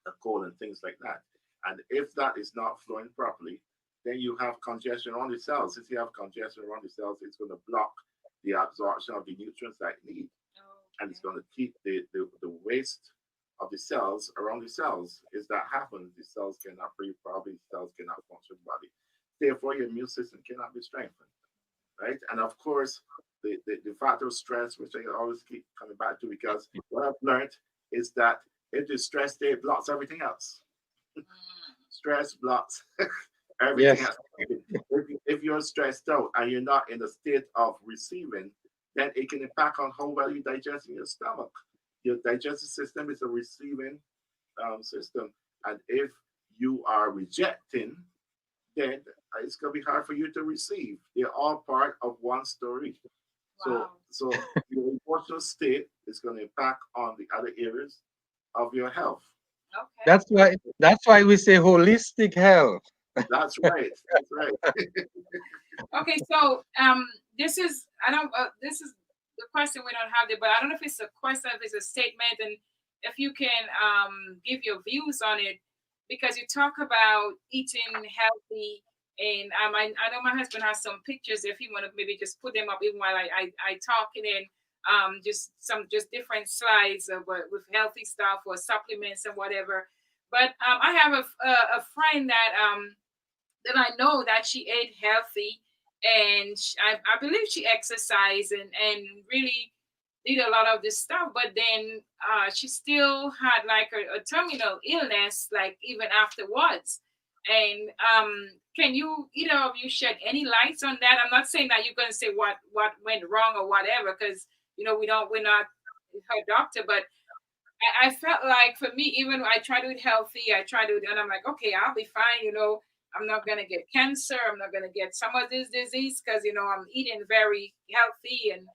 a cold and things like that. And if that is not flowing properly, then you have congestion around the cells. If you have congestion around the cells, it's going to block the absorption of the nutrients that you need, and it's going to keep the waste of the cells around the cells. If that happens, the cells cannot breathe properly, the cells cannot function properly. Therefore, your immune system cannot be strengthened, right? And of course, the factor of stress, which I always keep coming back to, because what I've learned is that if the stress there blocks everything else. Stress blocks everything Yes. else. If you're stressed out and you're not in a state of receiving, then it can impact on how well you digest in your stomach. Your digestive system is a receiving system. And if you are rejecting, then it's going to be hard for you to receive. They're all part of one story. Wow. So your emotional state is going to impact on the other areas of your health. Okay. That's why we say holistic health. That's right. That's right. Okay, so this is the question we don't have there, but I don't know if it's a question, if it's a statement, and if you can give your views on it, because you talk about eating healthy, and I know my husband has some pictures. If you want to maybe just put them up even while I talk, and then just different slides of with healthy stuff or supplements and whatever. But I have a friend that I know that she ate healthy, and I believe she exercised and really did a lot of this stuff. But then she still had like a terminal illness, like even afterwards. And can you either of you shed any lights on that? I'm not saying that you're going to say what went wrong or whatever, because we're not her doctor, but I felt like for me, even I try to eat healthy, I try to, and I'm like, okay, I'll be fine. I'm not gonna get cancer. I'm not gonna get some of this disease because I'm eating very healthy. And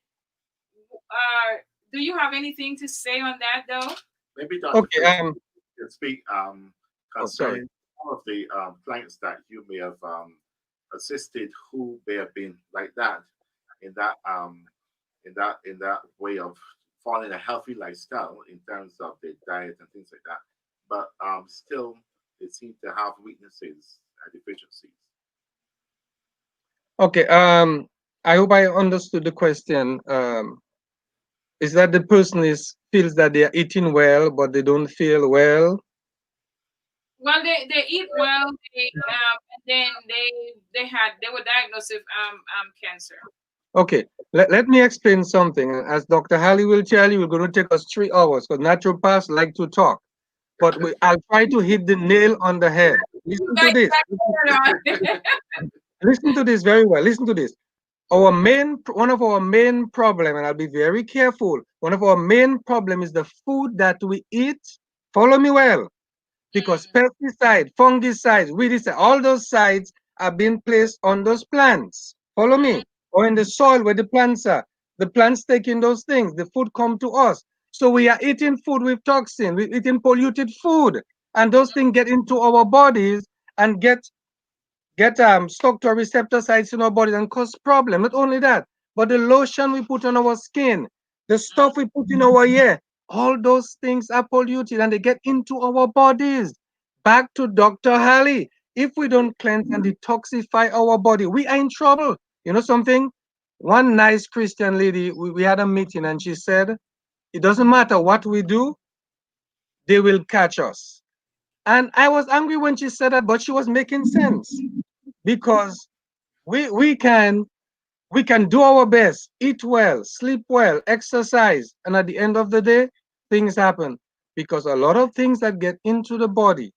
do you have anything to say on that, though? Maybe Dr. Okay. Fitz can speak Sorry. concerning some of the clients that you may have assisted who may have been like that in that way of following a healthy lifestyle in terms of their diet and things like that. But still they seem to have weaknesses and deficiencies. Okay. I hope I understood the question. Is that the person feels that they are eating well, but they don't feel well? Well, they eat well, and then they were diagnosed with cancer. Okay, let me explain something. As Dr. Hadley will tell you, we're going to take us 3 hours because naturopaths like to talk. But I'll try to hit the nail on the head. Listen to this. Listen to this very well. Listen to this. One of our main problem, and I'll be very careful. One of our main problem is the food that we eat. Follow me well, because pesticide, fungicides, weedicide, all those sides are being placed on those plants. Follow me, or in the soil where the plants are. The plants taking those things. The food come to us. So we are eating food with toxin. We're eating polluted food, and those things get into our bodies and get stuck to our receptor sites in our bodies and cause problem. Not only that, but the lotion we put on our skin, the stuff we put in our hair, all those things are polluted and they get into our bodies. Back to Dr. Hadley. If we don't cleanse and detoxify our body, we are in trouble. You know something? One nice Christian lady, we had a meeting and she said, it doesn't matter what we do, they will catch us. And I was angry when she said that, but she was making sense because we can do our best, eat well, sleep well, exercise, and at the end of the day, things happen because a lot of things that get into the body.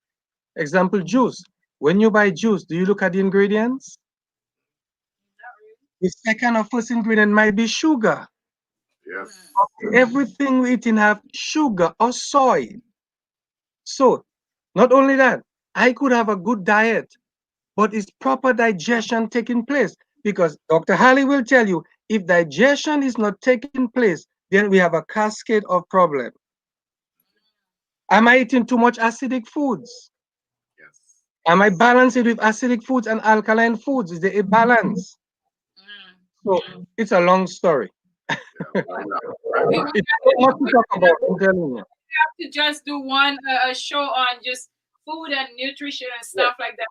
Example, juice. When you buy juice, do you look at the ingredients? The second or first ingredient might be sugar. Yes. Everything we eating have sugar or soy. So, not only that, I could have a good diet, but is proper digestion taking place? Because Dr. Hadley will tell you, if digestion is not taking place, then we have a cascade of problems. Am I eating too much acidic foods? Yes. Am I balancing with acidic foods and alkaline foods? Is there a balance? So it's a long story. Yeah. We It's so much to talk about, I'm telling you. have to just do one a show on just food and nutrition and stuff like that,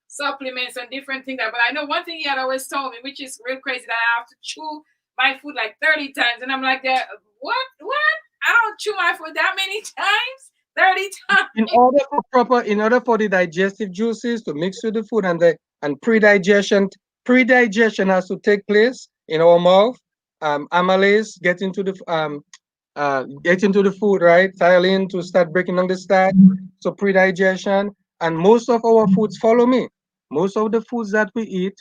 supplements and different things. But I know one thing he had always told me, which is real crazy, that I have to chew my food like 30 times, and I'm like, that what? I don't chew my food that many times. 30 times. In order for the digestive juices to mix with the food and pre-digestion has to take place in our mouth. Amylase get into the food, right? Thiolin to start breaking down the starch. So pre-digestion, and most of our foods, follow me. Most of the foods that we eat,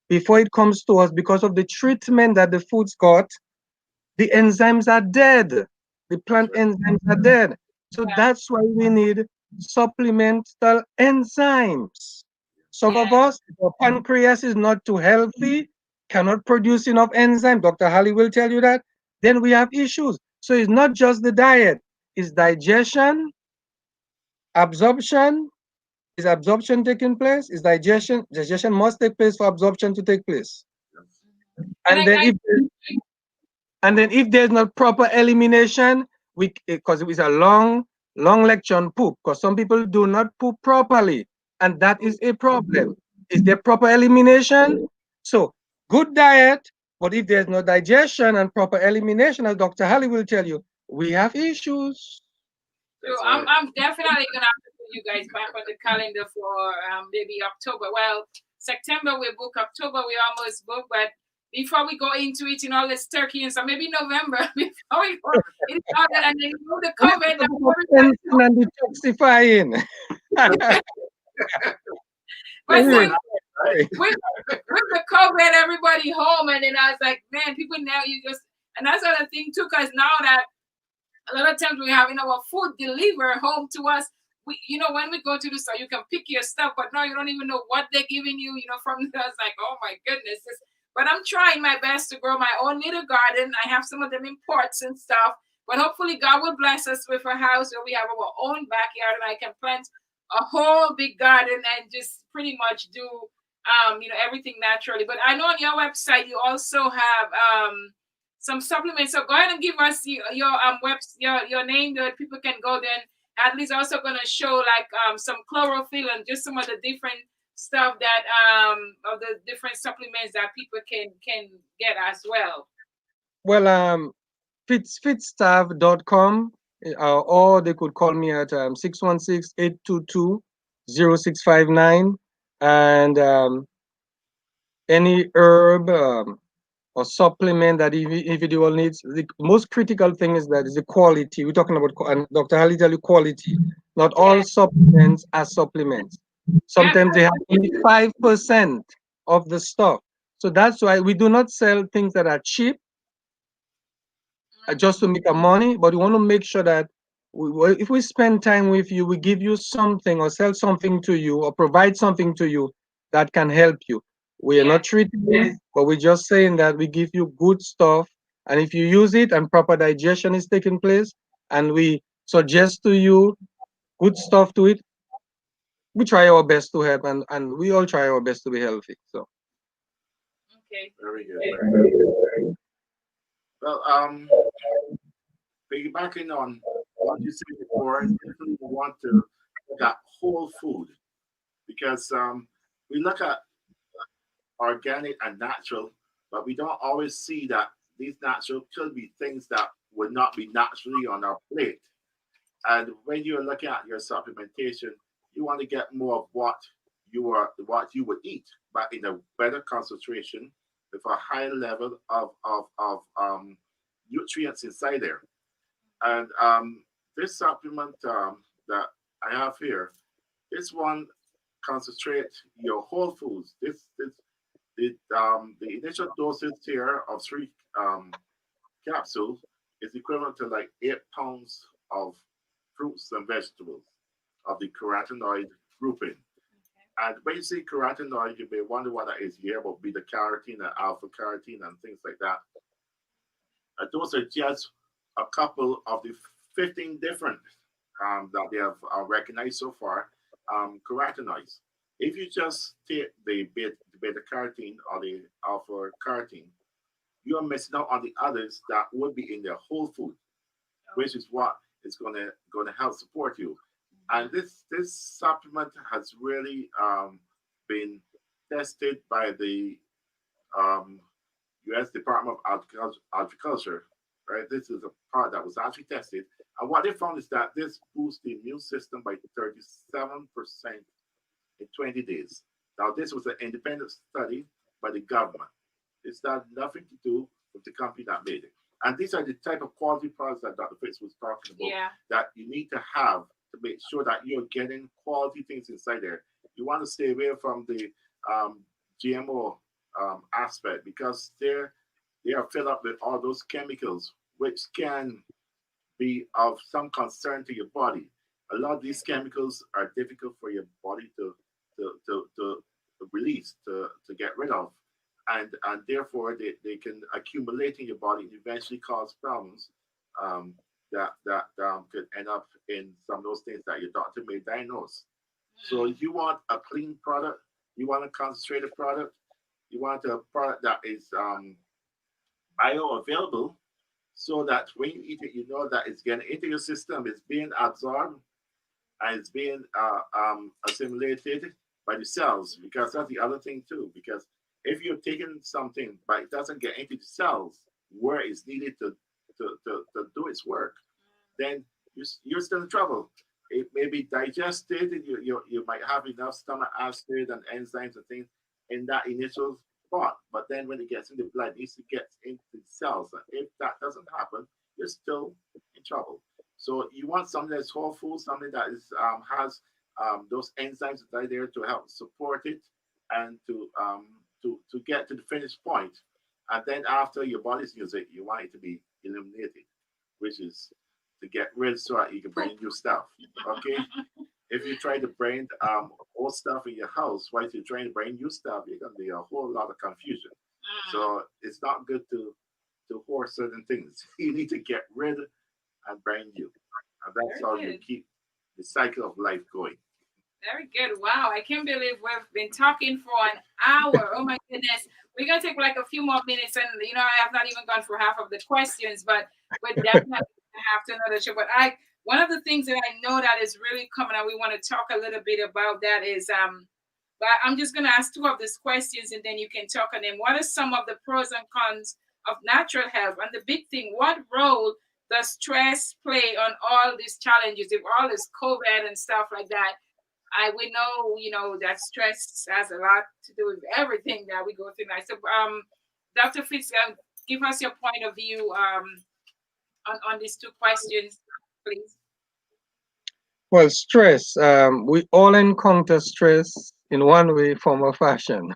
before it comes to us, because of the treatment that the foods got, the enzymes are dead. The plant enzymes are dead. So that's why we need supplemental enzymes. Some of us, our pancreas is not too healthy, cannot produce enough enzyme. Dr. Hadley will tell you that. Then we have issues. So it's not just the diet, it's digestion, absorption. Is absorption taking place? Is digestion? Digestion must take place for absorption to take place. And then if there's not proper elimination, because it's a long lecture on poop, because some people do not poop properly, and that is a problem. Is there proper elimination? So good diet, but if there's no digestion and proper elimination, as Dr. Hadley will tell you, we have issues. So I'm definitely gonna have to put you guys back on the calendar for maybe October. Well, September we book, October we almost book, but before we go into eating all this turkey and stuff, maybe November before we go into all that, and then go the COVID and detoxifying. But see, with the COVID, everybody home, and then I was like, man, people now and that's other thing too, because now that a lot of times we have our food delivered home to us. When we go to the store, you can pick your stuff, but now you don't even know what they're giving you. From us, like, oh my goodness. But I'm trying my best to grow my own little garden. I have some of them in pots and stuff. But hopefully God will bless us with a house where we have our own backyard and I can plant a whole big garden and just pretty much do everything naturally. But I know on your website you also have some supplements. So go ahead and give us your name that people can go then Hadley's also going to show like some chlorophyll and just some of the different stuff that of the different supplements that people can get as well. Well, fitzstaff.com, or they could call me at 616-822-0659. And any herb or supplement that individual needs. The most critical thing is that is the quality. We're talking about, and Dr. Hadley tell you quality. Not all supplements are supplements. Sometimes they have only 5% of the stuff. So that's why we do not sell things that are cheap just to make a money, but we want to make sure that if we spend time with you, we give you something or sell something to you or provide something to you that can help you. We are not treating it, but we're just saying that we give you good stuff. And if you use it and proper digestion is taking place, and we suggest to you good stuff to it, we try our best to help, and we all try our best to be healthy. So. Okay. Very good. Very good. Well, piggybacking on what you said before, definitely want to look at whole food, because we look at organic and natural, but we don't always see that these natural could be things that would not be naturally on our plate. And when you're looking at your supplementation, you want to get more of what you would eat, but in a better concentration with a higher level of nutrients inside there. And this supplement that I have here, this one concentrates your whole foods. The initial dosage here of 3 capsules is equivalent to like 8 pounds of fruits and vegetables of the carotenoid grouping. Okay. And when you say carotenoid, you may wonder what that is here, but beta carotene and alpha carotene and things like that. And those are just a couple of the 15 different that they have recognized so far, carotenoids. If you just take the beta carotene or the alpha carotene, you are missing out on the others that would be in their whole food, which is what is going to help support you. And this supplement has really been tested by the U.S. Department of Agriculture. Right, this is a part that was actually tested, and what they found is that this boosts the immune system by 37% in 20 days. Now, this was an independent study by the government. It's got nothing to do with the company that made it. And these are the type of quality products that Dr. Fitz was talking about that you need to have to make sure that you're getting quality things inside there. You want to stay away from the GMO aspect, because they are filled up with all those chemicals, which can be of some concern to your body. A lot of these chemicals are difficult for your body to release, to get rid of. And therefore, they can accumulate in your body and eventually cause problems that could end up in some of those things that your doctor may diagnose. So you want a clean product, you want a concentrated product, you want a product that is bioavailable, so that when you eat it, you know that it's getting into your system, it's being absorbed, and it's being assimilated by the cells. Because that's the other thing too. Because if you're taking something but it doesn't get into the cells where it's needed to do its work, then you're still in trouble. It may be digested, and you might have enough stomach acid and enzymes and things in that initial spot, but then when it gets in the blood, it needs to get into the cells. And if that doesn't happen, you're still in trouble. So you want something that's whole food, something that is has those enzymes that are there to help support it and to get to the finish point. And then after your body's used it, you want it to be eliminated, which is to get rid so that you can bring new stuff. Okay. If you try to bring old stuff in your house while you're trying to bring new stuff, you're gonna be a whole lot of confusion. So it's not good to hoard certain things. You need to get rid and bring new, and that's how you keep the cycle of life going. Very good. Wow, I can't believe we've been talking for an hour. Oh my goodness. We're gonna take like a few more minutes, and I have not even gone through half of the questions, but we're definitely have to another show. But One of the things that I know that is really coming, and we want to talk a little bit about that is, but I'm just going to ask two of these questions, and then you can talk on them. What are some of the pros and cons of natural health? And the big thing, what role does stress play on all these challenges? If all this COVID and stuff like that, we know, that stress has a lot to do with everything that we go through now. So, Dr. Fitz, give us your point of view on these two questions, please. Well, stress. We all encounter stress in one way, form, or fashion,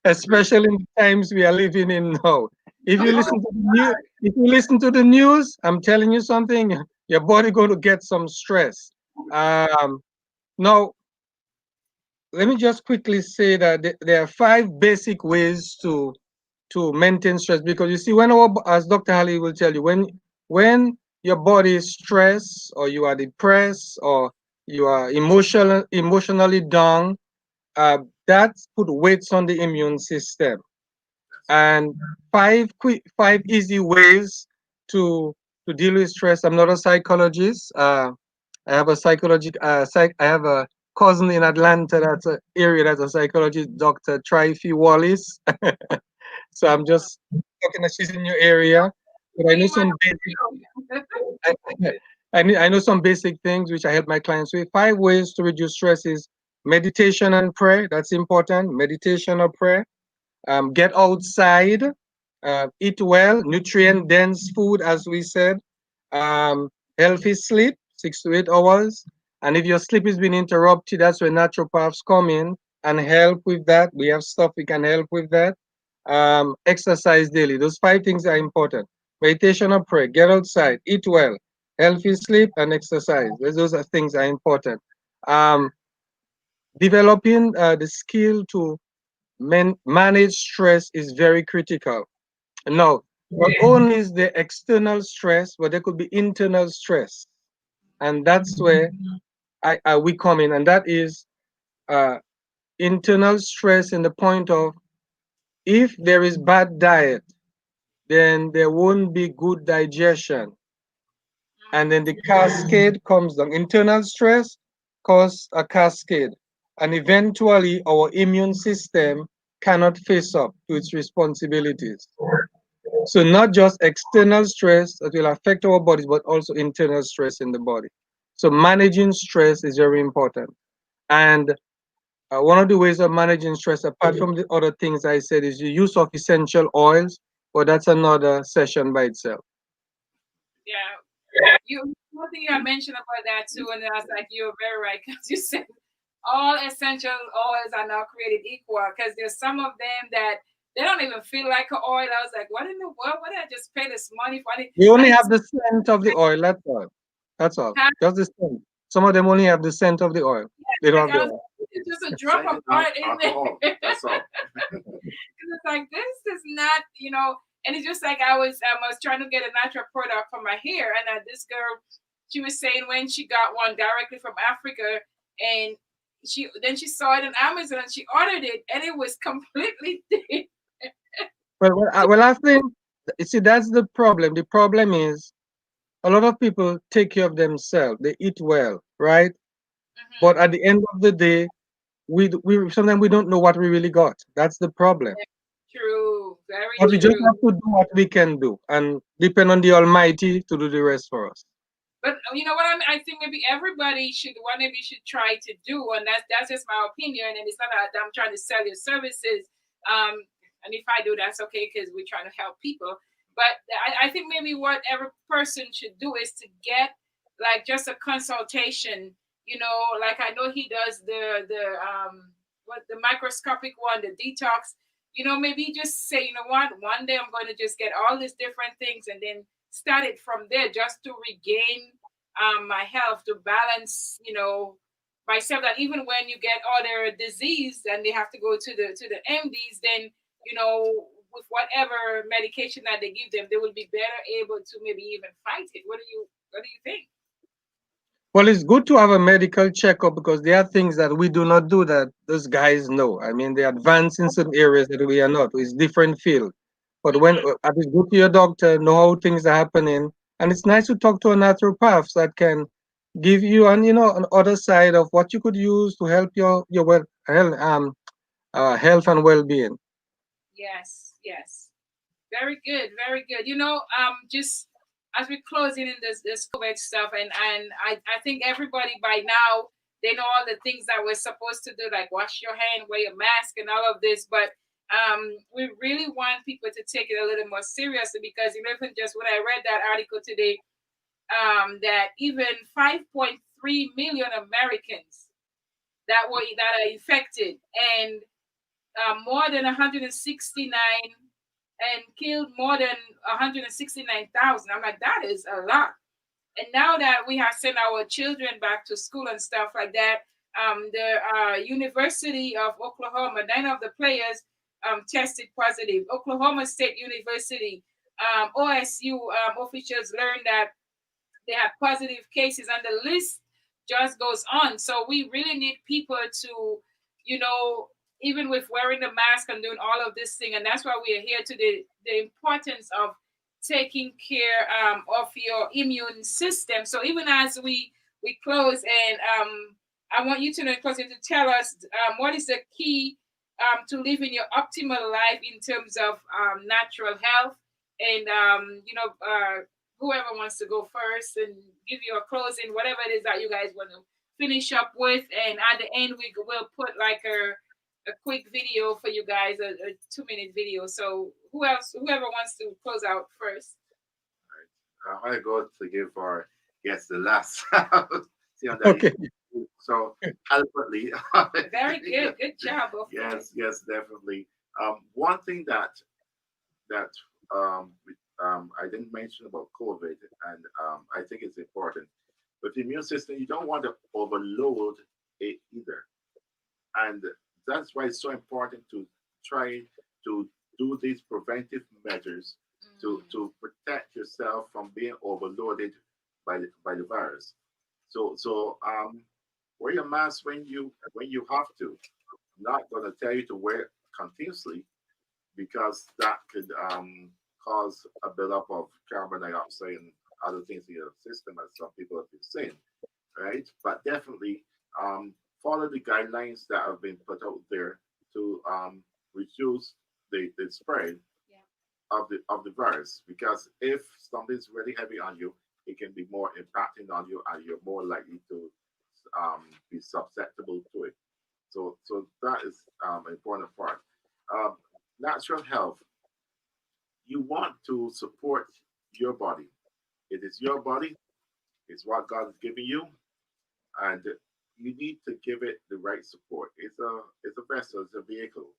especially in the times we are living in now. If you listen to the news, I'm telling you something, your body going to get some stress. Now, let me just quickly say that there are 5 basic ways to maintain stress, because you see, as Dr. Hadley will tell you, when your body is stressed, or you are depressed, or you are emotionally down, that put weights on the immune system. And 5 easy ways to deal with stress. I'm not a psychologist. I have a cousin in Atlanta that's an area that's a psychologist, Dr. Trify Wallace. So I'm just talking that she's in your area, but I know some I know some basic things which I help my clients with. 5 ways to reduce stress is meditation and prayer. That's important. Meditation or prayer. Get outside. Eat well, nutrient-dense food, as we said. Healthy sleep, 6 to 8 hours. And if your sleep is being interrupted, that's where naturopaths come in and help with that. We have stuff we can help with that. Exercise daily. Those 5 things are important. Meditation or prayer, get outside, eat well, healthy sleep, and exercise. Those are things are important. Developing the skill to manage stress is very critical. Now, not only is the external stress, but there could be internal stress. And that's where we come in, and that is internal stress in the point of, if there is bad diet, then there won't be good digestion. And then the cascade comes down. Internal stress causes a cascade. And eventually our immune system cannot face up to its responsibilities. So not just external stress that will affect our bodies, but also internal stress in the body. So managing stress is very important. And one of the ways of managing stress, apart from the other things I said, is the use of essential oils, but that's another session by itself. Yeah. One thing you had mentioned about that too, and I was like, you're very right, because you said all essential oils are not created equal, because there's some of them that they don't even feel like an oil. I was like, what in the world? Why did I just pay this money for? You only have the scent of the oil, that's all. That's all. Just the scent. Some of them only have the scent of the oil. They don't have the oil. It's just a drop of oil in there. That's all. It's like, this is not, and it's just like I was trying to get a natural product for my hair, and this girl, she was saying when she got one directly from Africa, and she saw it on Amazon and she ordered it, and it was completely different. Well, I think, you see, that's the problem. The problem is a lot of people take care of themselves. They eat well, right? But at the end of the day, we sometimes we don't know what we really got. That's the problem. True, very true. But we just have to do what we can do and depend on the Almighty to do the rest for us. But you know what? I think maybe everybody should try to do, and that's just my opinion. And it's not that I'm trying to sell your services. And if I do, that's okay, because we're trying to help people. But I think maybe what every person should do is to get like just a consultation. Like I know he does the microscopic one, the detox. Maybe just say, you know what, one day I'm going to just get all these different things, and then start it from there, just to regain my health, to balance, myself. That even when you get other disease and they have to go to the MDs, then with whatever medication that they give them, they will be better able to maybe even fight it. What do you think? Well, it's good to have a medical checkup, because there are things that we do not do that those guys know. I mean, they advance in certain areas that we are not. It's different field. But when it's good to your doctor, know how things are happening, And it's nice to talk to a naturopath that can give you an other side of what you could use to help your health and well-being. Yes, yes. Very good, very good. Just as we closing in this COVID stuff, and I think everybody by now they know all the things that we're supposed to do, like wash your hand, wear your mask, and all of this. But we really want people to take it a little more seriously because even just when I read that article today, that even 5.3 million Americans that are infected, and more than 169 and killed more than 169,000. I'm like, that is a lot. And now that we have sent our children back to school and stuff like that, the University of Oklahoma, 9 of the players tested positive. Oklahoma State University, OSU officials learned that they had positive cases, and the list just goes on. So we really need people to, you know, even with wearing the mask and doing all of this thing, and that's why we are here today. The importance of taking care of your immune system. So even as we close, and I want you to know, closing, to tell us what is the key to living your optimal life in terms of natural health, and whoever wants to go first and give you a closing, whatever it is that you guys want to finish up with. And at the end, we will put like a quick video for you guys, a 2-minute video. So whoever wants to close out first. All right. I go to give our guests the last. See on that. Okay. So eloquently. Very good. Good job. Yes, definitely. One thing that I didn't mention about COVID, and I think it's important. With the immune system, you don't want to overload it either, and that's why it's so important to try to do these preventive measures to protect yourself from being overloaded by the virus. So wear your mask when you have to. I'm not going to tell you to wear it continuously because that could cause a buildup of carbon dioxide and other things in your system, as some people have been saying, right? But definitely follow the guidelines that have been put out there to reduce the spread of the virus. Because if something's really heavy on you, it can be more impacting on you, and you're more likely to be susceptible to it. So that is an important part. Um, Natural health. You want to support your body. It is your body. It's what God has given you, and you need to give it the right support. It's a vessel, it's a vehicle,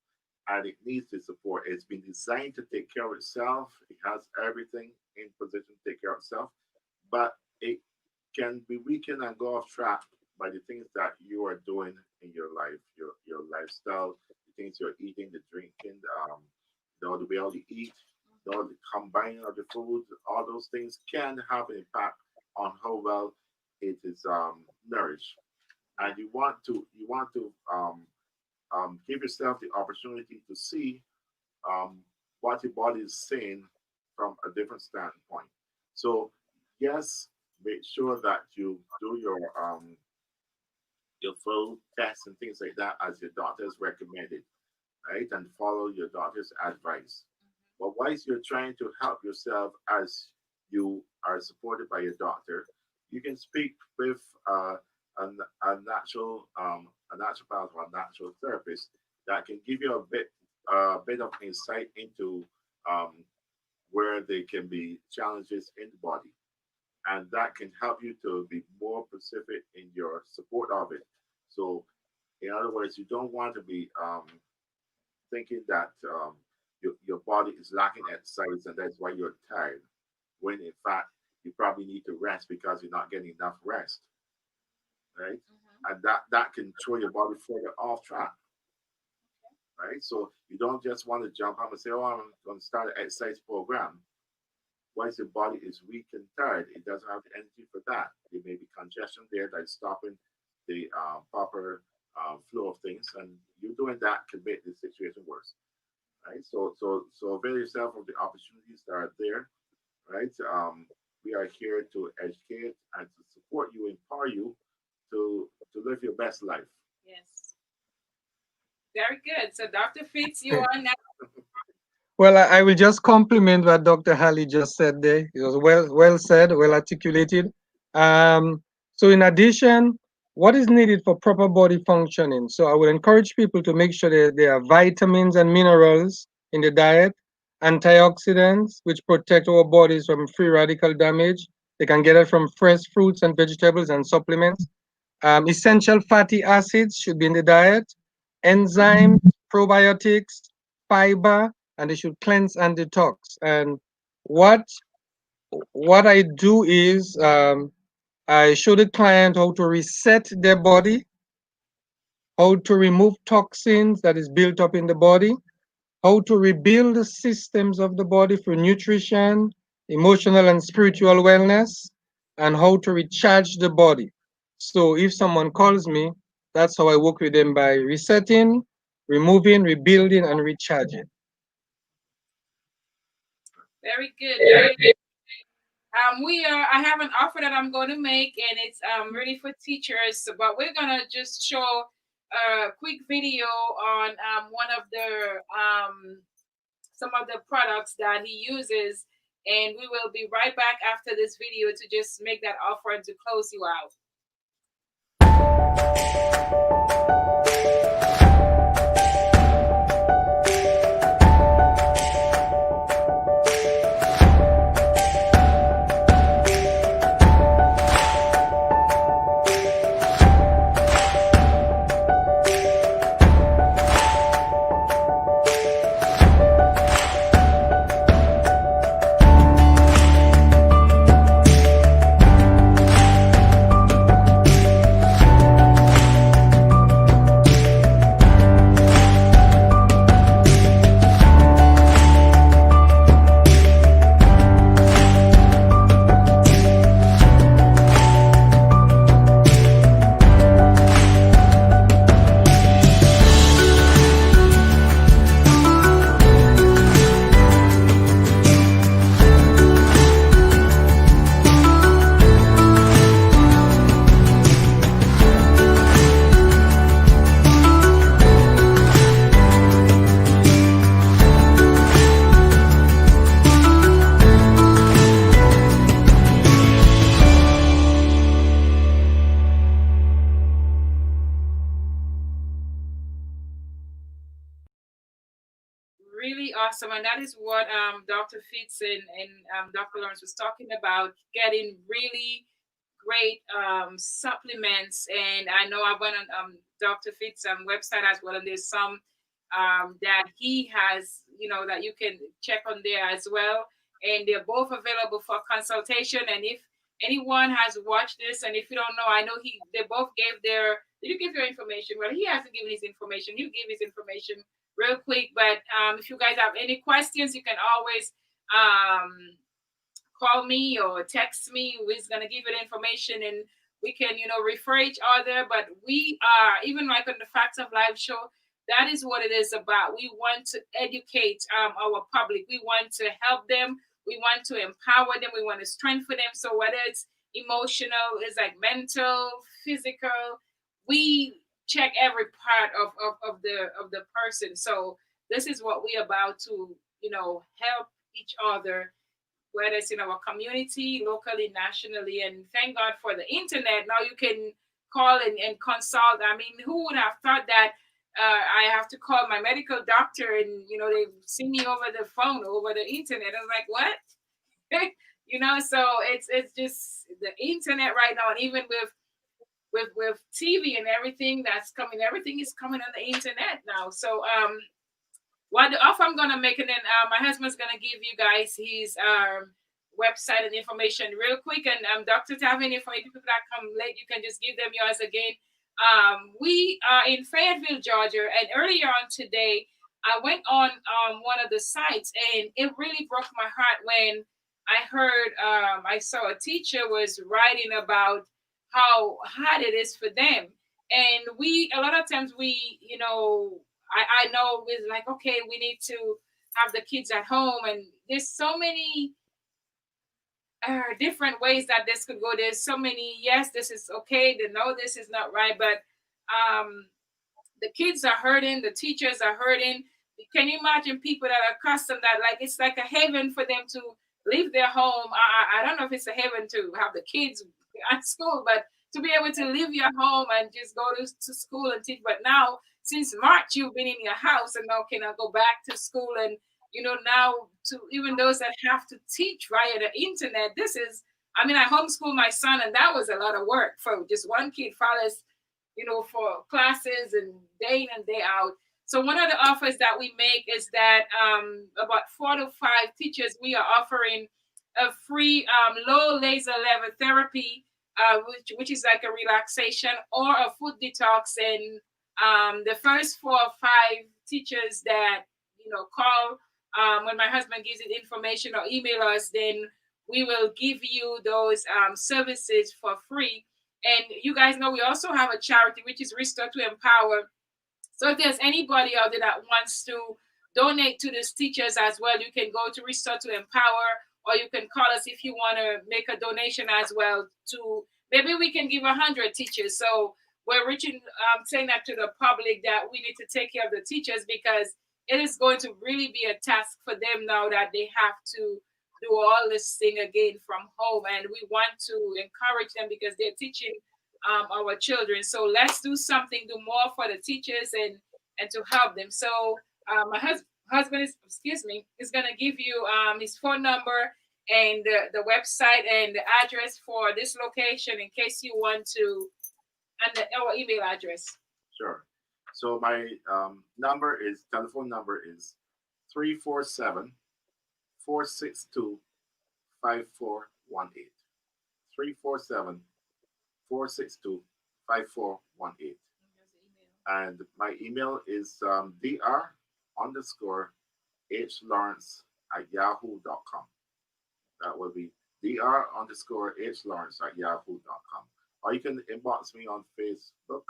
and it needs the support. It's been designed to take care of itself. It has everything in position to take care of itself, but it can be weakened and go off track by the things that you are doing in your life, your lifestyle, the things you're eating, the drinking, the way how you eat, the combining of the food. All those things can have an impact on how well it is nourished. And you want to give yourself the opportunity to see um, what your body is saying from a different standpoint. So yes, make sure that you do your full tests and things like that as your doctor's recommended, right? And follow your doctor's advice. But whilst you're trying to help yourself as you are supported by your doctor, you can speak with a naturopath or a natural therapist that can give you a bit of insight into um, where there can be challenges in the body, and that can help you to be more specific in your support of it. So, in other words, you don't want to be thinking that your body is lacking exercise and that's why you're tired, when in fact you probably need to rest because you're not getting enough rest, right? And that can throw your body further off track, right? So you don't just want to jump up and say, "Oh, I'm going to start an exercise program." Once your body is weak and tired, it doesn't have the energy for that. There may be congestion there that's stopping the proper flow of things, and you doing that can make the situation worse, right? So avail yourself of the opportunities that are there, right? We are here to educate and to support you, empower you to live your best life. Yes. Very good. So Dr. Fitz, you are now. Well, I will just compliment what Dr. Hadley just said there. It was well said, well articulated. Um, so in addition, what is needed for proper body functioning? So I would encourage people to make sure that there are vitamins and minerals in the diet, antioxidants, which protect our bodies from free radical damage. They can get it from fresh fruits and vegetables and supplements. Essential fatty acids should be in the diet, enzymes, probiotics, fiber, and they should cleanse and detox. And what what I do is I show the client how to reset their body, how to remove toxins that is built up in the body, how to rebuild the systems of the body through nutrition, emotional and spiritual wellness, and how to recharge the body. So if someone calls me, that's how I work with them, by resetting, removing, rebuilding, and recharging. Very good. Very good. I have an offer that I'm going to make, and it's really for teachers. But we're gonna just show a quick video on one of the some of the products that he uses, and we will be right back after this video to just make that offer and to close you out. Really awesome, and that is what Dr. Fitz and Dr. Lawrence was talking about, getting really great supplements. And I know I went on Dr. Fitz's website as well, and there's some that he has, that you can check on there as well. And they're both available for consultation. And if anyone has watched this, and if you don't know, I know they both gave their. Did you give your information? Well, he hasn't given his information. He'll give his information real quick. But if you guys have any questions, you can always call me or text me. We're gonna give you the information, and we can, refer each other. But we are, even like on the Facts of Life show, that is what it is about. We want to educate our public. We want to help them. We want to empower them. We want to strengthen them. So whether it's emotional, it's like mental, physical, we check every part of the person. So this is what we're about to, help each other, whether it's in our community, locally, nationally. And thank God for the internet. Now you can call and consult. I mean, who would have thought that I have to call my medical doctor and, they see me over the phone, over the internet. I was like, what? So it's just the internet right now. And even with TV and everything that's coming, everything is coming on the internet now. So what the offer I'm gonna make, and then my husband's gonna give you guys his website and information real quick. And Dr. Tavernier, for people that come late, you can just give them yours again. We are in Fayetteville, Georgia, and earlier on today, I went on one of the sites, and it really broke my heart when I heard I saw a teacher was writing about how hard it is for them. And a lot of times I know it's like, okay, we need to have the kids at home, and there's so many different ways that this could go. There's so many, yes, this is okay, no, this is not right, but the kids are hurting, the teachers are hurting. Can you imagine people that are accustomed that like it's like a haven for them to leave their home? I don't know if it's a haven to have the kids at school, but to be able to leave your home and just go to school and teach. But now, since March, you've been in your house, and now can I go back to school? And now to even those that have to teach via the internet, this is, I mean, I homeschool my son, and that was a lot of work for just one kid follows, for classes and day in and day out. So one of the offers that we make is that about 4 to 5 teachers, we are offering a free low laser level therapy, which is like a relaxation or a food detox. And the first 4 or 5 teachers that call when my husband gives it information or email us, then we will give you those services for free. And you guys know we also have a charity, which is Restore to Empower. So if there's anybody out there that wants to donate to these teachers as well, you can go to Restore to Empower, or you can call us if you want to make a donation as well. To maybe we can give 100 teachers. So we're saying that to the public that we need to take care of the teachers, because it is going to really be a task for them now that they have to do all this thing again from home. And we want to encourage them because they're teaching our children. So let's do something, do more for the teachers and to help them. So my husband is going to give you his phone number and the website and the address for this location in case you want to, and our email address. Sure. So my telephone number is 347-462-5418. 347-462-5418. And my email is dr_hlawrence@yahoo.com. That will be dr_hlawrence@yahoo.com. Or you can inbox me on Facebook.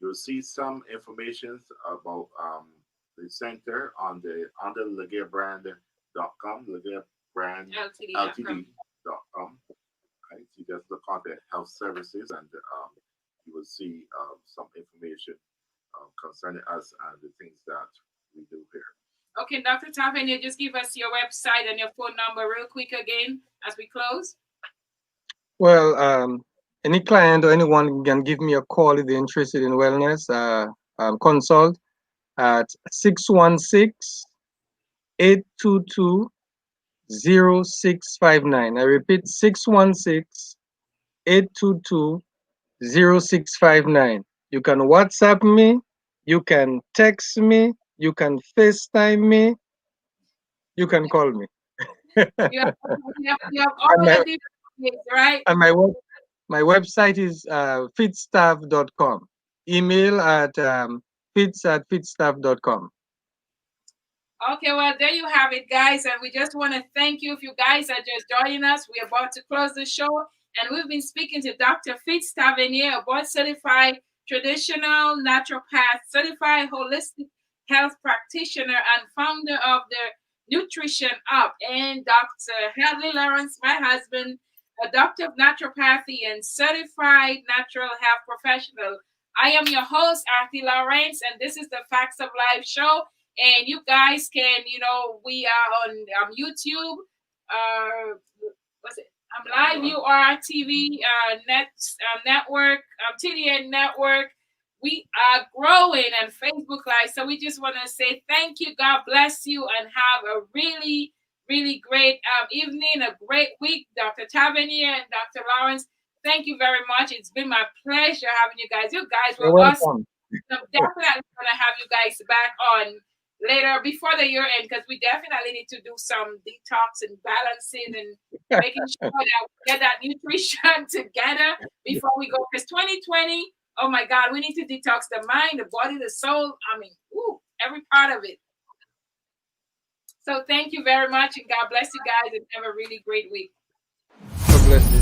You'll see some information about the center under legebrand.com, legebrandltd.com. Right? You just look on the health services, and you will see some information concerning us and the things that we do here. Okay, Dr. Tavernier, just give us your website and your phone number real quick again as we close. Well, any client or anyone can give me a call if they're interested in wellness consult at 616-822-0659. I repeat, 616-822-0659. You can WhatsApp me, you can text me, you can FaceTime me, you can call me. you have already, right? And my website is fitzstaff.com. Email at fitz@fitzstaff.com. Okay, well, there you have it, guys. And we just want to thank you if you guys are just joining us. We're about to close the show. And we've been speaking to Dr. Fitz Tavernier, a board-certified traditional naturopath, certified holistic health practitioner, and founder of the NutritionUp, and Dr. Hadley Lawrence, my husband, a doctor of naturopathy and certified natural health professional. I am your host, Arthie Lawrence, and this is the Facts of Life show. And you guys can, we are on YouTube, Live URTV network, TDN network. We are growing, and Facebook Live. So we just want to say thank you. God bless you, and have a really, really great evening, a great week. Dr. Tavernier and Dr. Lawrence, thank you very much. It's been my pleasure having you guys. You guys were awesome. I'm definitely going to have you guys back on later before the year end, because we definitely need to do some detox and balancing and making sure that we get that nutrition together before we go. Because 2020, oh my God, we need to detox the mind, the body, the soul. I mean, every part of it. So thank you very much, and God bless you guys, and have a really great week. God bless you.